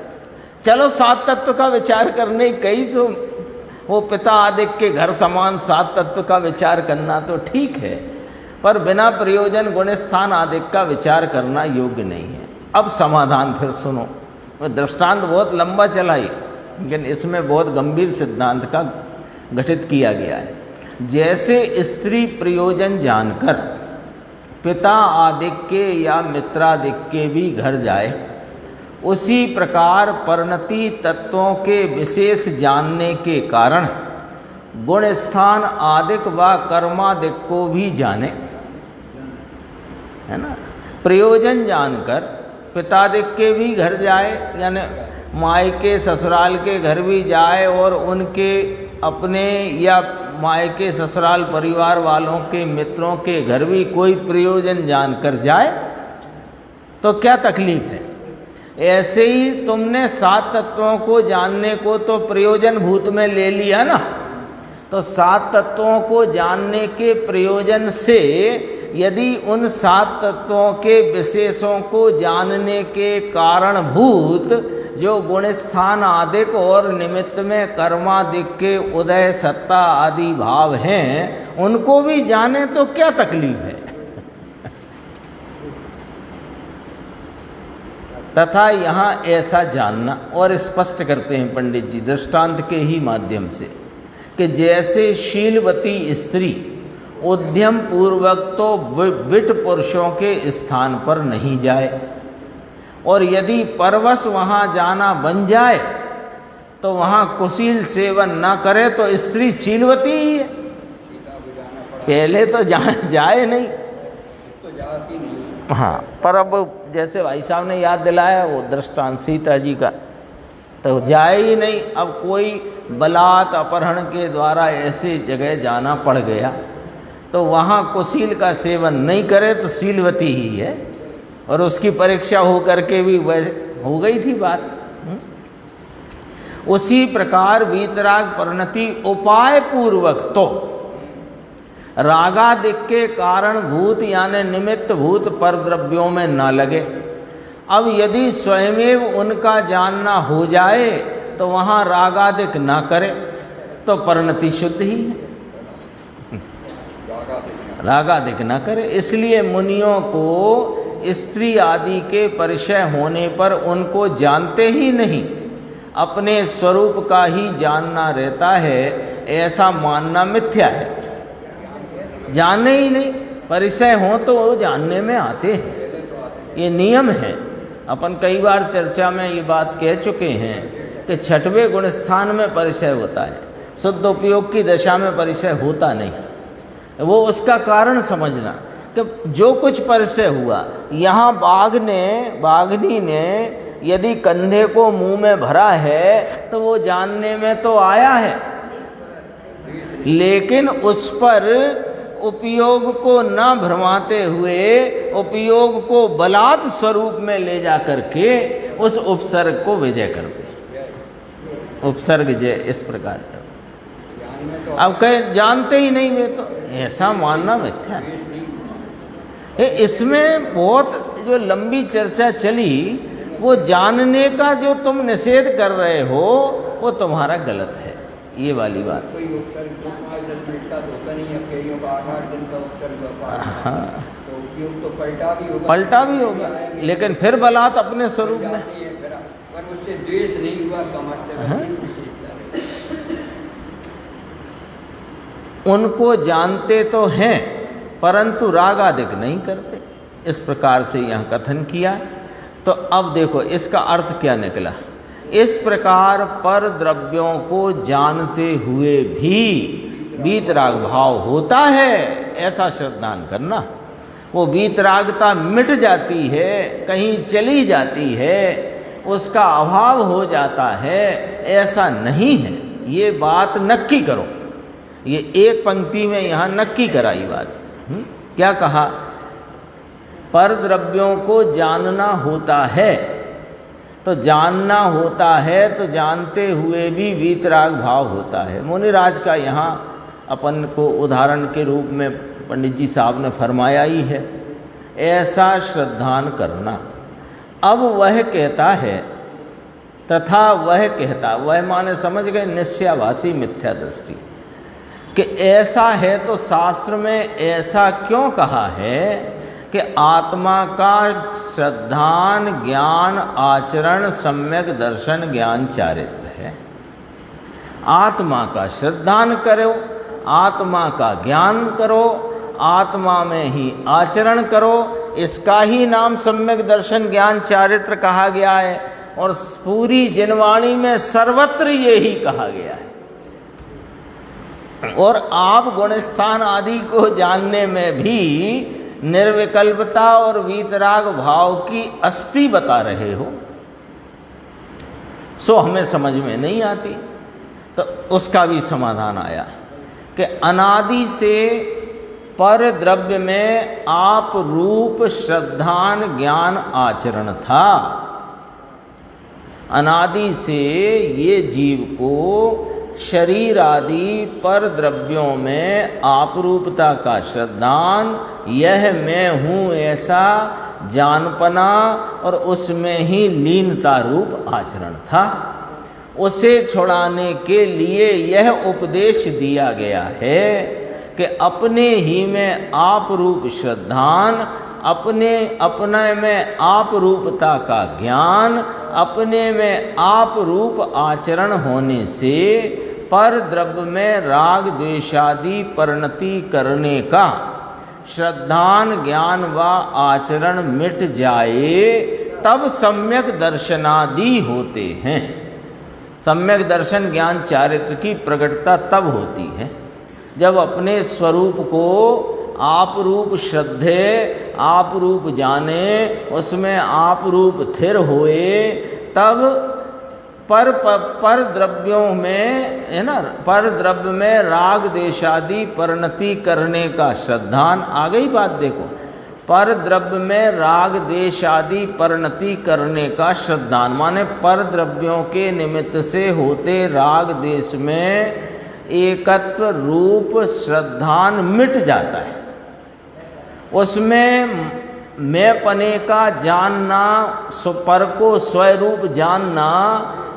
चलो 7 तत्व का विचार करने कई, तो वो पिता आदि के घर समान 7 तत्व का विचार करना तो ठीक है, पर बिना प्रयोजन गुणस्थान आदि का विचार करना योग्य नहीं है। अब समाधान फिर सुनो। दृष्टांत बहुत लंबा चलाई, लेकिन इसमें बहुत गंभीर सिद्धांत का गठित किया गया है। जैसे स्त्री प्रयोजन जानकर पिता आदि के या मित्रादि के भी घर जाए, उसी प्रकार परिणति तत्वों के विशेष जानने के कारण गुणस्थान आदिक व कर्मादिक को भी जाने, है ना। प्रयोजन जानकर पितादिक के भी घर जाए, यानी मायके ससुराल के घर भी जाए, और उनके अपने या मायके ससुराल परिवार वालों के मित्रों के घर भी कोई प्रयोजन जानकर जाए तो क्या तकलीफ है? ऐसे ही तुमने 7 तत्वों को जानने को तो प्रयोजन भूत में ले लिया ना, तो 7 तत्वों को जानने के प्रयोजन से यदि उन 7 तत्वों के विशेषों को जानने के कारणभूत जो गुणस्थान आदिक और निमित्त में कर्मादिक के उदय सत्ता आदि भाव हैं, उनको भी जाने तो क्या तकलीफ है? तथा यहाँ ऐसा जानना, और स्पष्ट करते हैं पंडित जी दृष्टांत के ही माध्यम से, कि जैसे शीलवती स्त्री उद्यम पूर्वक तो विट पुरुषों के स्थान पर नहीं जाए, और यदि परवश वहाँ जाना बन जाए तो वहाँ कुशील सेवन ना करे तो स्त्री शीलवती ही है। पहले तो जाए नहीं तो जाती नहीं। हाँ, पर अब जैसे भाई साहब ने याद दिलाया वो दृष्टांत सीता जी का, तो जाए ही नहीं। अब कोई बलात् अपहरण के द्वारा ऐसी जगह जाना पड़ गया तो वहाँ कुशील का सेवन नहीं करे तो शीलवती ही है, और उसकी परीक्षा हो करके भी वह हो गई थी बात। उसी प्रकार वीतराग परिणति उपाय पूर्वक तो रागादिक के कारण भूत यानी निमित्त भूत पर द्रव्यों में न लगे। अब यदि स्वयमेव उनका जानना हो जाए तो वहाँ रागादिक न करे तो परिणति शुद्ध ही है, रागादिक न करे। इसलिए मुनियों को स्त्री आदि के परिचय होने पर उनको जानते ही नहीं, अपने स्वरूप का ही जानना रहता है, ऐसा मानना मिथ्या है। जाने ही नहीं, परिचय हो तो वो जानने में आते हैं, ये नियम है। अपन कई बार चर्चा में ये बात कह चुके हैं कि 6वें गुणस्थान में परिचय होता है, शुद्ध उपयोग की दशा में परिचय होता नहीं। वो उसका कारण समझना कि जो कुछ परिचय हुआ, यहाँ बाघनी ने यदि कंधे को मुंह में भरा है तो वो जानने में तो आया है, लेकिन उपयोग को न भ्रमाते हुए उपयोग को बलात् स्वरूप में ले जा करके उस उपसर्ग को विजय करते, उपसर्ग जय इस प्रकार करते। अब कहे जानते ही नहीं वे, तो ऐसा मानना मिथ्या है। इसमें बहुत जो लंबी चर्चा चली, वो जानने का जो तुम निषेध कर रहे हो वो तुम्हारा गलत है, ये वाली बात। कोई उपसर्ग 5-10 मिनट का होता नहीं है, कईयों का 8-8 दिन का उपसर्ग होता है। हाँ, तो उपयोग तो पलटा भी होगा, पलटा भी होगा, लेकिन फिर बलात् अपने स्वरूप में। पर उससे द्वेष नहीं हुआ, समर्थ विशेषता है। उनको जानते तो हैं परंतु राग आदिक नहीं करते, इस प्रकार से यहाँ कथन किया। तो अब देखो इसका अर्थ क्या निकला। इस प्रकार पर द्रव्यों को जानते हुए भी वीतराग भाव होता है, ऐसा श्रद्धान करना। वो वीतरागता मिट जाती है, कहीं चली जाती है, उसका अभाव हो जाता है, ऐसा नहीं है। ये बात नक्की करो, ये एक पंक्ति में यहाँ नक्की कराई बात। क्या कहा? पर द्रव्यों को जानना होता है, तो जानना होता है तो जानते हुए भी वीतराग भाव होता है। मुनिराज का यहाँ अपन को उदाहरण के रूप में पंडित जी साहब ने फरमाया ही है, ऐसा श्रद्धान करना। अब वह कहता है, तथा वह कहता, वह माने समझ गए निश्चयाभासी मिथ्या दृष्टि, कि ऐसा है तो शास्त्र में ऐसा क्यों कहा है कि आत्मा का श्रद्धान ज्ञान आचरण सम्यक दर्शन ज्ञान चारित्र है। आत्मा का श्रद्धान करो, आत्मा का ज्ञान करो, आत्मा में ही आचरण करो, इसका ही नाम सम्यक दर्शन ज्ञान चारित्र कहा गया है। और पूरी जिनवाणी में सर्वत्र यही कहा गया है। और आप गुणस्थान आदि को जानने में भी निर्विकल्पता और वीतराग भाव की अस्थि बता रहे हो, सो हमें समझ में नहीं आती। तो उसका भी समाधान आया कि अनादि से पर द्रव्य में आप रूप श्रद्धान ज्ञान आचरण था। अनादि से ये जीव को शरीर आदि पर द्रव्यों में आपरूपता का श्रद्धान, यह मैं हूँ ऐसा जानपना और उसमें ही लीनता रूप आचरण था। उसे छुड़ाने के लिए यह उपदेश दिया गया है कि अपने ही में आप रूप श्रद्धान, अपने में आप रूपता का ज्ञान, अपने में आप रूप आचरण होने से पर द्रव्य में राग द्वेषादि परिणति करने का श्रद्धान ज्ञान व आचरण मिट जाए, तब सम्यक दर्शनादि होते हैं। सम्यक दर्शन ज्ञान चारित्र की प्रकटता तब होती है जब अपने स्वरूप को आप रूप श्रद्धे, आप रूप जाने, उसमें आप रूप स्थिर होए, तब पर द्रव्यों में है ना, पर द्रव्य में राग देशादि परिणति करने का श्रद्धान। आ गई बात देखो, पर द्रव्य में राग देश आदि परिणति करने का श्रद्धान माने पर द्रव्यों के निमित्त से होते राग देश में एकत्व रूप श्रद्धान मिट जाता है। उसमें मैं पने का जानना, पर को स्वरूप जानना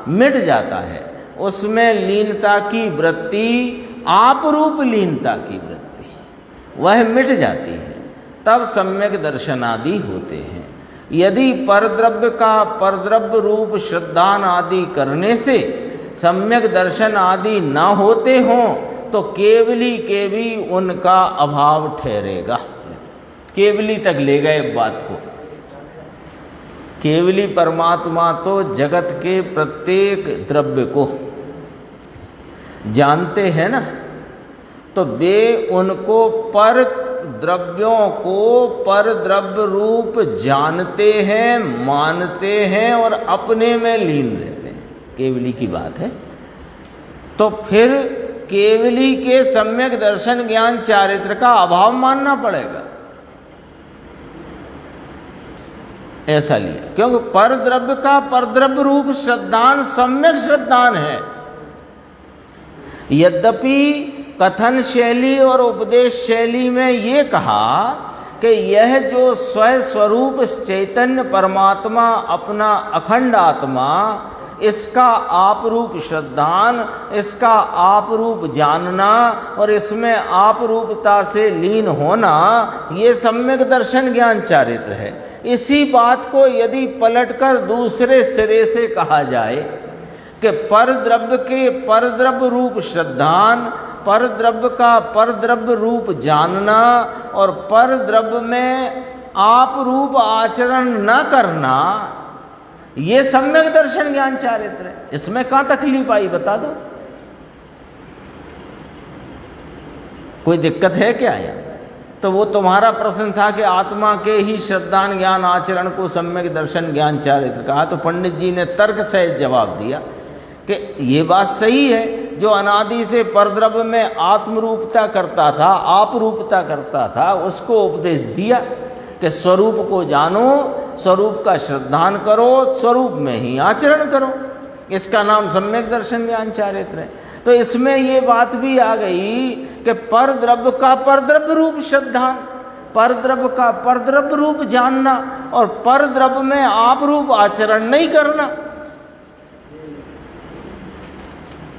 मिट जाता है। उसमें लीनता की वृत्ति, आप रूप लीनता की वृत्ति, वह मिट जाती है, तब सम्यक दर्शनादि होते हैं। यदि परद्रव्य का परद्रव्य रूप श्रद्धान आदि करने से सम्यक दर्शन आदि न होते हों तो केवली के भी उनका अभाव ठहरेगा। केवली तक ले गए बात को। केवली परमात्मा तो जगत के प्रत्येक द्रव्य को जानते हैं ना, तो वे उनको पर द्रव्यों को पर द्रव्य रूप जानते हैं, मानते हैं और अपने में लीन रहते हैं। केवली की बात है। तो फिर केवली के सम्यक दर्शन ज्ञान चारित्र का अभाव मानना पड़ेगा। ऐसा लिया, क्योंकि परद्रव्य का परद्रव्य रूप श्रद्धान सम्यक श्रद्धान है। यद्यपि कथन शैली और उपदेश शैली में ये कहा कि यह जो स्वस्वरूप चैतन्य परमात्मा अपना अखंड आत्मा, इसका आप रूप श्रद्धान, इसका आप रूप जानना और इसमें आप रूपता से लीन होना, ये सम्यक दर्शन ज्ञान चारित्र है। इसी बात को यदि पलटकर दूसरे सिरे से कहा जाए कि परद्रव्य के परद्रव्य रूप श्रद्धान, परद्रव्य का परद्रव्य रूप जानना और परद्रव्य में आप रूप आचरण न करना, ये सम्यक दर्शन ज्ञान चारित्र है। इसमें कहाँ तकलीफ आई बता दो, कोई दिक्कत है क्या यार? तो वो तुम्हारा प्रश्न था कि आत्मा के ही श्रद्धान ज्ञान आचरण को सम्यक दर्शन ज्ञान चारित्र कहा, तो पंडित जी ने तर्क सहित जवाब दिया कि ये बात सही है, जो अनादि से परद्रव्य में आत्मरूपता करता था, आप रूपता करता था, उसको उपदेश दिया कि स्वरूप को जानो, स्वरूप का श्रद्धान करो, स्वरूप में ही आचरण करो। इसका नाम सम्यक दर्शन ज्ञान चारित्र है। तो इसमें ये बात भी आ गई कि परद्रव्य का परद्रव्य रूप श्रद्धान, परद्रव्य का परद्रव्य रूप जानना और परद्रव्य में आप रूप आचरण नहीं करना,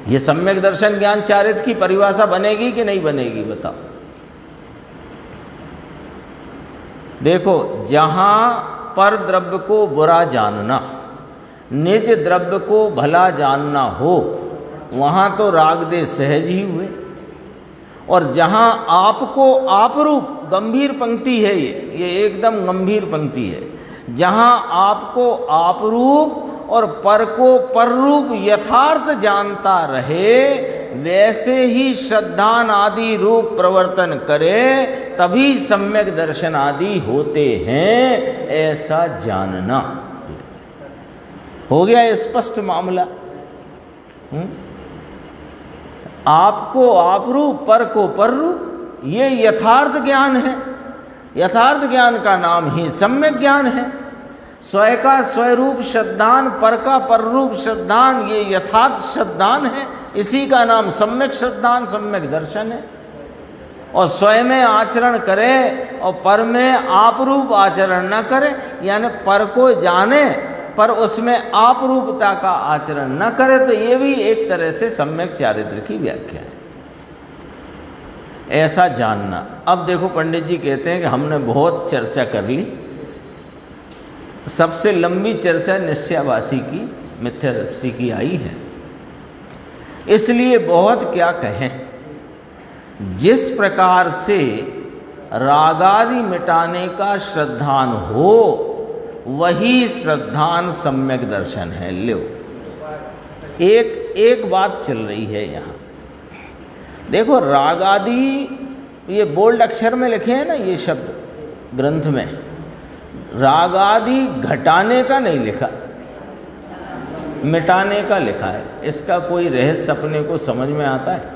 ये सम्यक दर्शन ज्ञान चारित्र की परिभाषा बनेगी कि नहीं बनेगी बताओ? देखो, जहां पर द्रव्य को बुरा जानना, निज द्रव्य को भला जानना हो, वहां तो राग देश सहज ही हुए। और जहां आपको आप रूप, गंभीर पंक्ति है ये एकदम गंभीर पंक्ति है, जहां आपको आप रूप और पर को पर रूप यथार्थ जानता रहे, वैसे ही श्रद्धान आदि रूप प्रवर्तन करे, तभी सम्यक दर्शन आदि होते हैं, ऐसा जानना। हो गया स्पष्ट मामला। आपको आप रूप, पर को पर रूप, ये यथार्थ ज्ञान है। यथार्थ ज्ञान का नाम ही सम्यक ज्ञान है। स्वयं का स्वरूप श्रद्धान, पर का पर रूप श्रद्धान, ये यथार्थ श्रद्धान है। इसी का नाम सम्यक श्रद्धान, सम्यक दर्शन है। और स्वयं में आचरण करे और पर में आप रूप आचरण न करे, यानी पर को जाने पर उसमें आप रूपता का आचरण न करे, तो ये भी एक तरह से सम्यक चारित्र की व्याख्या है, ऐसा जानना। अब देखो, पंडित जी कहते हैं कि हमने बहुत चर्चा कर ली। सबसे लंबी चर्चा निश्चयावासी की, मिथ्या दृष्टि की आई है, इसलिए बहुत क्या कहें। जिस प्रकार से रागादि मिटाने का श्रद्धान हो, वही श्रद्धान सम्यक दर्शन है। लो, एक बात चल रही है यहाँ। देखो, रागादि, ये बोल्ड अक्षर में लिखे हैं ना ये शब्द ग्रंथ में, रागादि घटाने का नहीं लिखा, मिटाने का लिखा है। इसका कोई रहस्य अपने को समझ में आता है?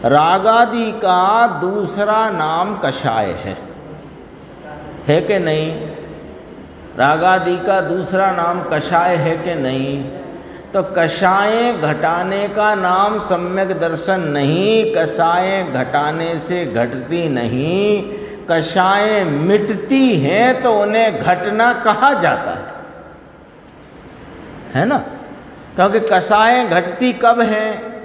रागादि का दूसरा नाम कषाय है कि नहीं? रागादि का दूसरा नाम कषाय है कि नहीं? तो कषाय घटाने का नाम सम्यक दर्शन नहीं। कषाय घटाने से घटती नहीं, कषाय मिटती हैं तो उन्हें घटना कहा जाता है ना? क्योंकि कषाय घटती कब है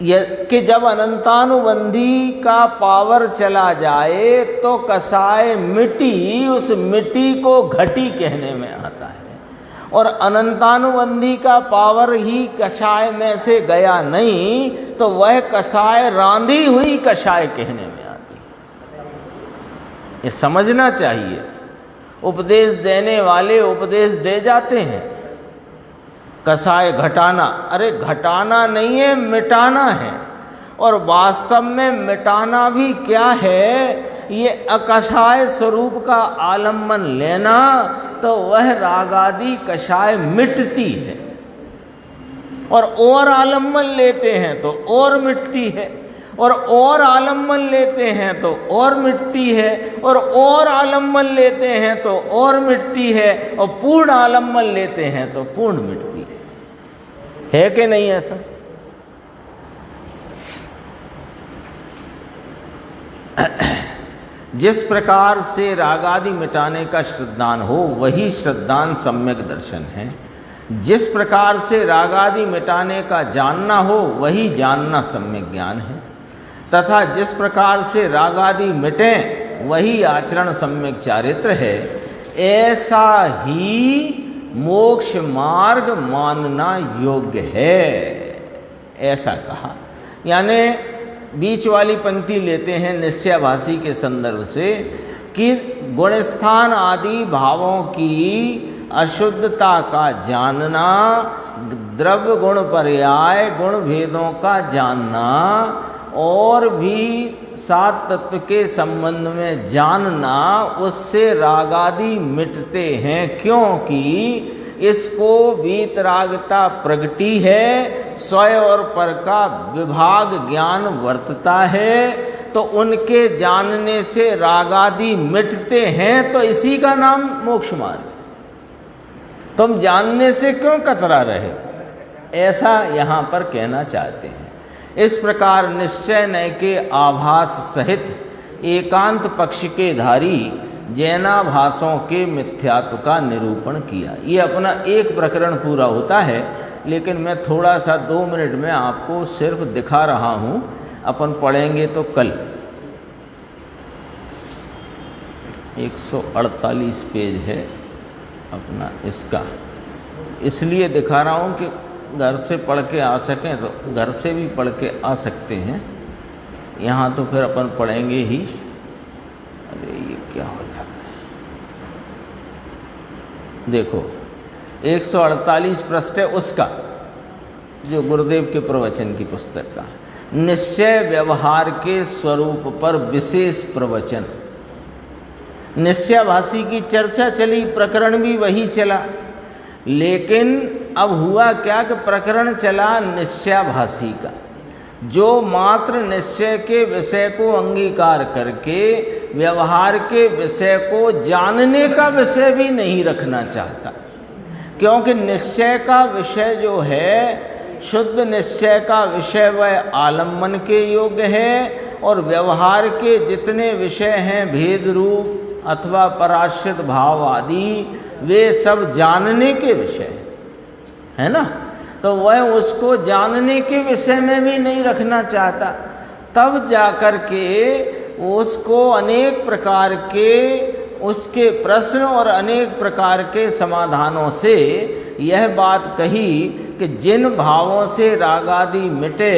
कि जब अनंतानुबंधी का पावर चला जाए तो कषाय मिटी, उस मिट्टी को घटी कहने में आता है। और अनंतानुबंधी का पावर ही कषाय में से गया नहीं, तो वह कषाय रांधी हुई कषाय कहने में आती है। ये समझना चाहिए। उपदेश देने वाले उपदेश दे जाते हैं, कषाय घटाना, अरे घटाना नहीं है, मिटाना है। और वास्तव में मिटाना भी क्या है? ये अकषाय स्वरूप का आलम्बन लेना, तो वह रागादि कषाय मिटती है और आलम्बन लेते हैं तो और मिटती है, और आलम्बन लेते हैं तो और मिटती है, और आलम्बन लेते हैं तो और मिटती है, और पूर्ण आलम्बन लेते हैं तो पूर्ण मिटती है कि नहीं ऐसा? जिस प्रकार से रागादि मिटाने का श्रद्धान हो वही श्रद्धान सम्यक दर्शन है। जिस प्रकार से रागादि मिटाने का जानना हो वही जानना सम्यक ज्ञान है, तथा जिस प्रकार से रागादि मिटें वही आचरण सम्यक चारित्र है। ऐसा ही मोक्ष मार्ग मानना योग्य है, ऐसा कहा। यानी बीच वाली पंक्ति लेते हैं निश्चयभाषी के संदर्भ से कि गुणस्थान आदि भावों की अशुद्धता का जानना, द्रव्य गुण पर्याय गुण भेदों का जानना, और भी सात तत्व के संबंध में जानना, उससे रागादि मिटते हैं। क्योंकि इसको वीतरागता प्रगटी है, स्वयं और पर का विभाग ज्ञान वर्तता है, तो उनके जानने से रागादि मिटते हैं। तो इसी का नाम मोक्ष मार्ग। तुम जानने से क्यों कतरा रहे, ऐसा यहाँ पर कहना चाहते हैं। इस प्रकार निश्चय नय के आभास सहित एकांत पक्ष के धारी जैनाभासों के मिथ्यात्व का निरूपण किया। ये अपना एक प्रकरण पूरा होता है, लेकिन मैं थोड़ा सा 2 मिनट में आपको सिर्फ दिखा रहा हूँ। अपन पढ़ेंगे तो कल 148 पेज है अपना इसका, इसलिए दिखा रहा हूँ कि घर से पढ़ के आ सकें तो घर से भी पढ़ के आ सकते हैं, यहाँ तो फिर अपन पढ़ेंगे ही। अरे ये क्या हो जाता है, देखो 148 पृष्ठ है उसका, जो गुरुदेव के प्रवचन की पुस्तक का, निश्चय व्यवहार के स्वरूप पर विशेष प्रवचन। निश्चयभाषी की चर्चा चली, प्रकरण भी वही चला, लेकिन अब हुआ क्या कि प्रकरण चला निश्चयभाषी का, जो मात्र निश्चय के विषय को अंगीकार करके व्यवहार के विषय को जानने का विषय भी नहीं रखना चाहता। क्योंकि निश्चय का विषय जो है, शुद्ध निश्चय का विषय वह आलम्बन के योग्य है, और व्यवहार के जितने विषय हैं भेद रूप अथवा पराश्रित भाव आदि, वे सब जानने के विषय है ना। तो वह उसको जानने के विषय में भी नहीं रखना चाहता। तब जाकर के उसको अनेक प्रकार के उसके प्रश्न और अनेक प्रकार के समाधानों से यह बात कही कि जिन भावों से रागादि मिटे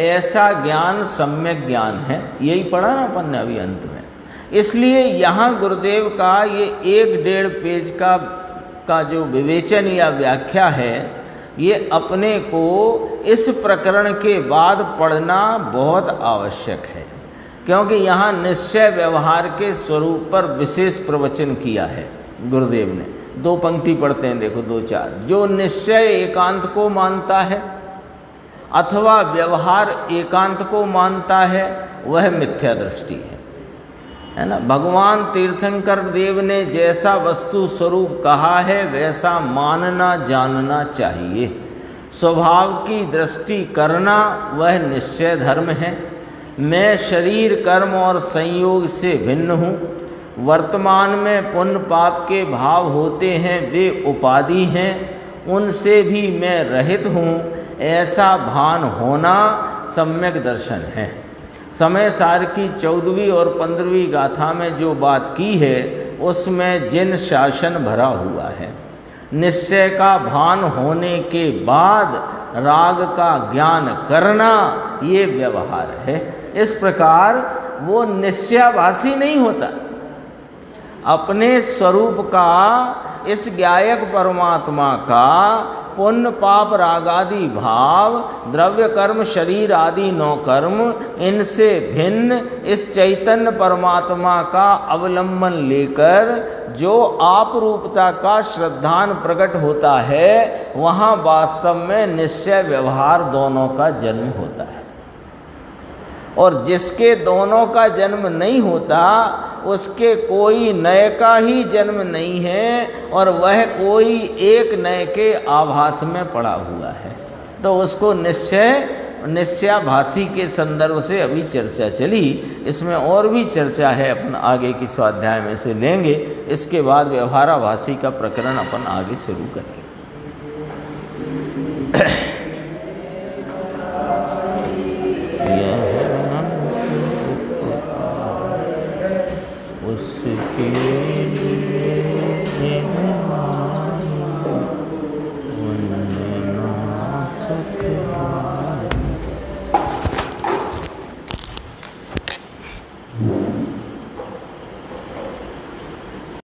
ऐसा ज्ञान सम्यक ज्ञान है। यही पढ़ा ना अपन ने अभी अंत में। इसलिए यहाँ गुरुदेव का ये 1-1.5 पेज का जो विवेचन या व्याख्या है, ये अपने को इस प्रकरण के बाद पढ़ना बहुत आवश्यक है। क्योंकि यहाँ निश्चय व्यवहार के स्वरूप पर विशेष प्रवचन किया है गुरुदेव ने। 2 पंक्ति पढ़ते हैं, देखो 2-4। जो निश्चय एकांत को मानता है अथवा व्यवहार एकांत को मानता है वह मिथ्या दृष्टि है ना। भगवान तीर्थंकर देव ने जैसा वस्तु स्वरूप कहा है वैसा मानना जानना चाहिए। स्वभाव की दृष्टि करना वह निश्चय धर्म है। मैं शरीर कर्म और संयोग से भिन्न हूँ। वर्तमान में पुण्य पाप के भाव होते हैं, वे उपाधि हैं, उनसे भी मैं रहित हूँ, ऐसा भान होना सम्यक दर्शन है। समय सार की 14वीं और 15वीं गाथा में जो बात की है उसमें जिन शासन भरा हुआ है। निश्चय का भान होने के बाद राग का ज्ञान करना ये व्यवहार है। इस प्रकार वो निश्चयभाषी नहीं होता, अपने स्वरूप का, इस ज्ञायक परमात्मा का पुण्य पाप रागादि भाव द्रव्य कर्म शरीर आदि 9 कर्म, इनसे भिन्न इस चैतन्य परमात्मा का अवलंबन लेकर जो आप रूपता का श्रद्धान प्रकट होता है, वहाँ वास्तव में निश्चय व्यवहार दोनों का जन्म होता है। और जिसके दोनों का जन्म नहीं होता उसके कोई नए का ही जन्म नहीं है, और वह कोई एक नए के आभास में पड़ा हुआ है। तो उसको निश्चयाभासी के संदर्भ से अभी चर्चा चली। इसमें और भी चर्चा है, अपन आगे की स्वाध्याय में से लेंगे। इसके बाद व्यवहाराभासी का प्रकरण अपन आगे शुरू करेंगे।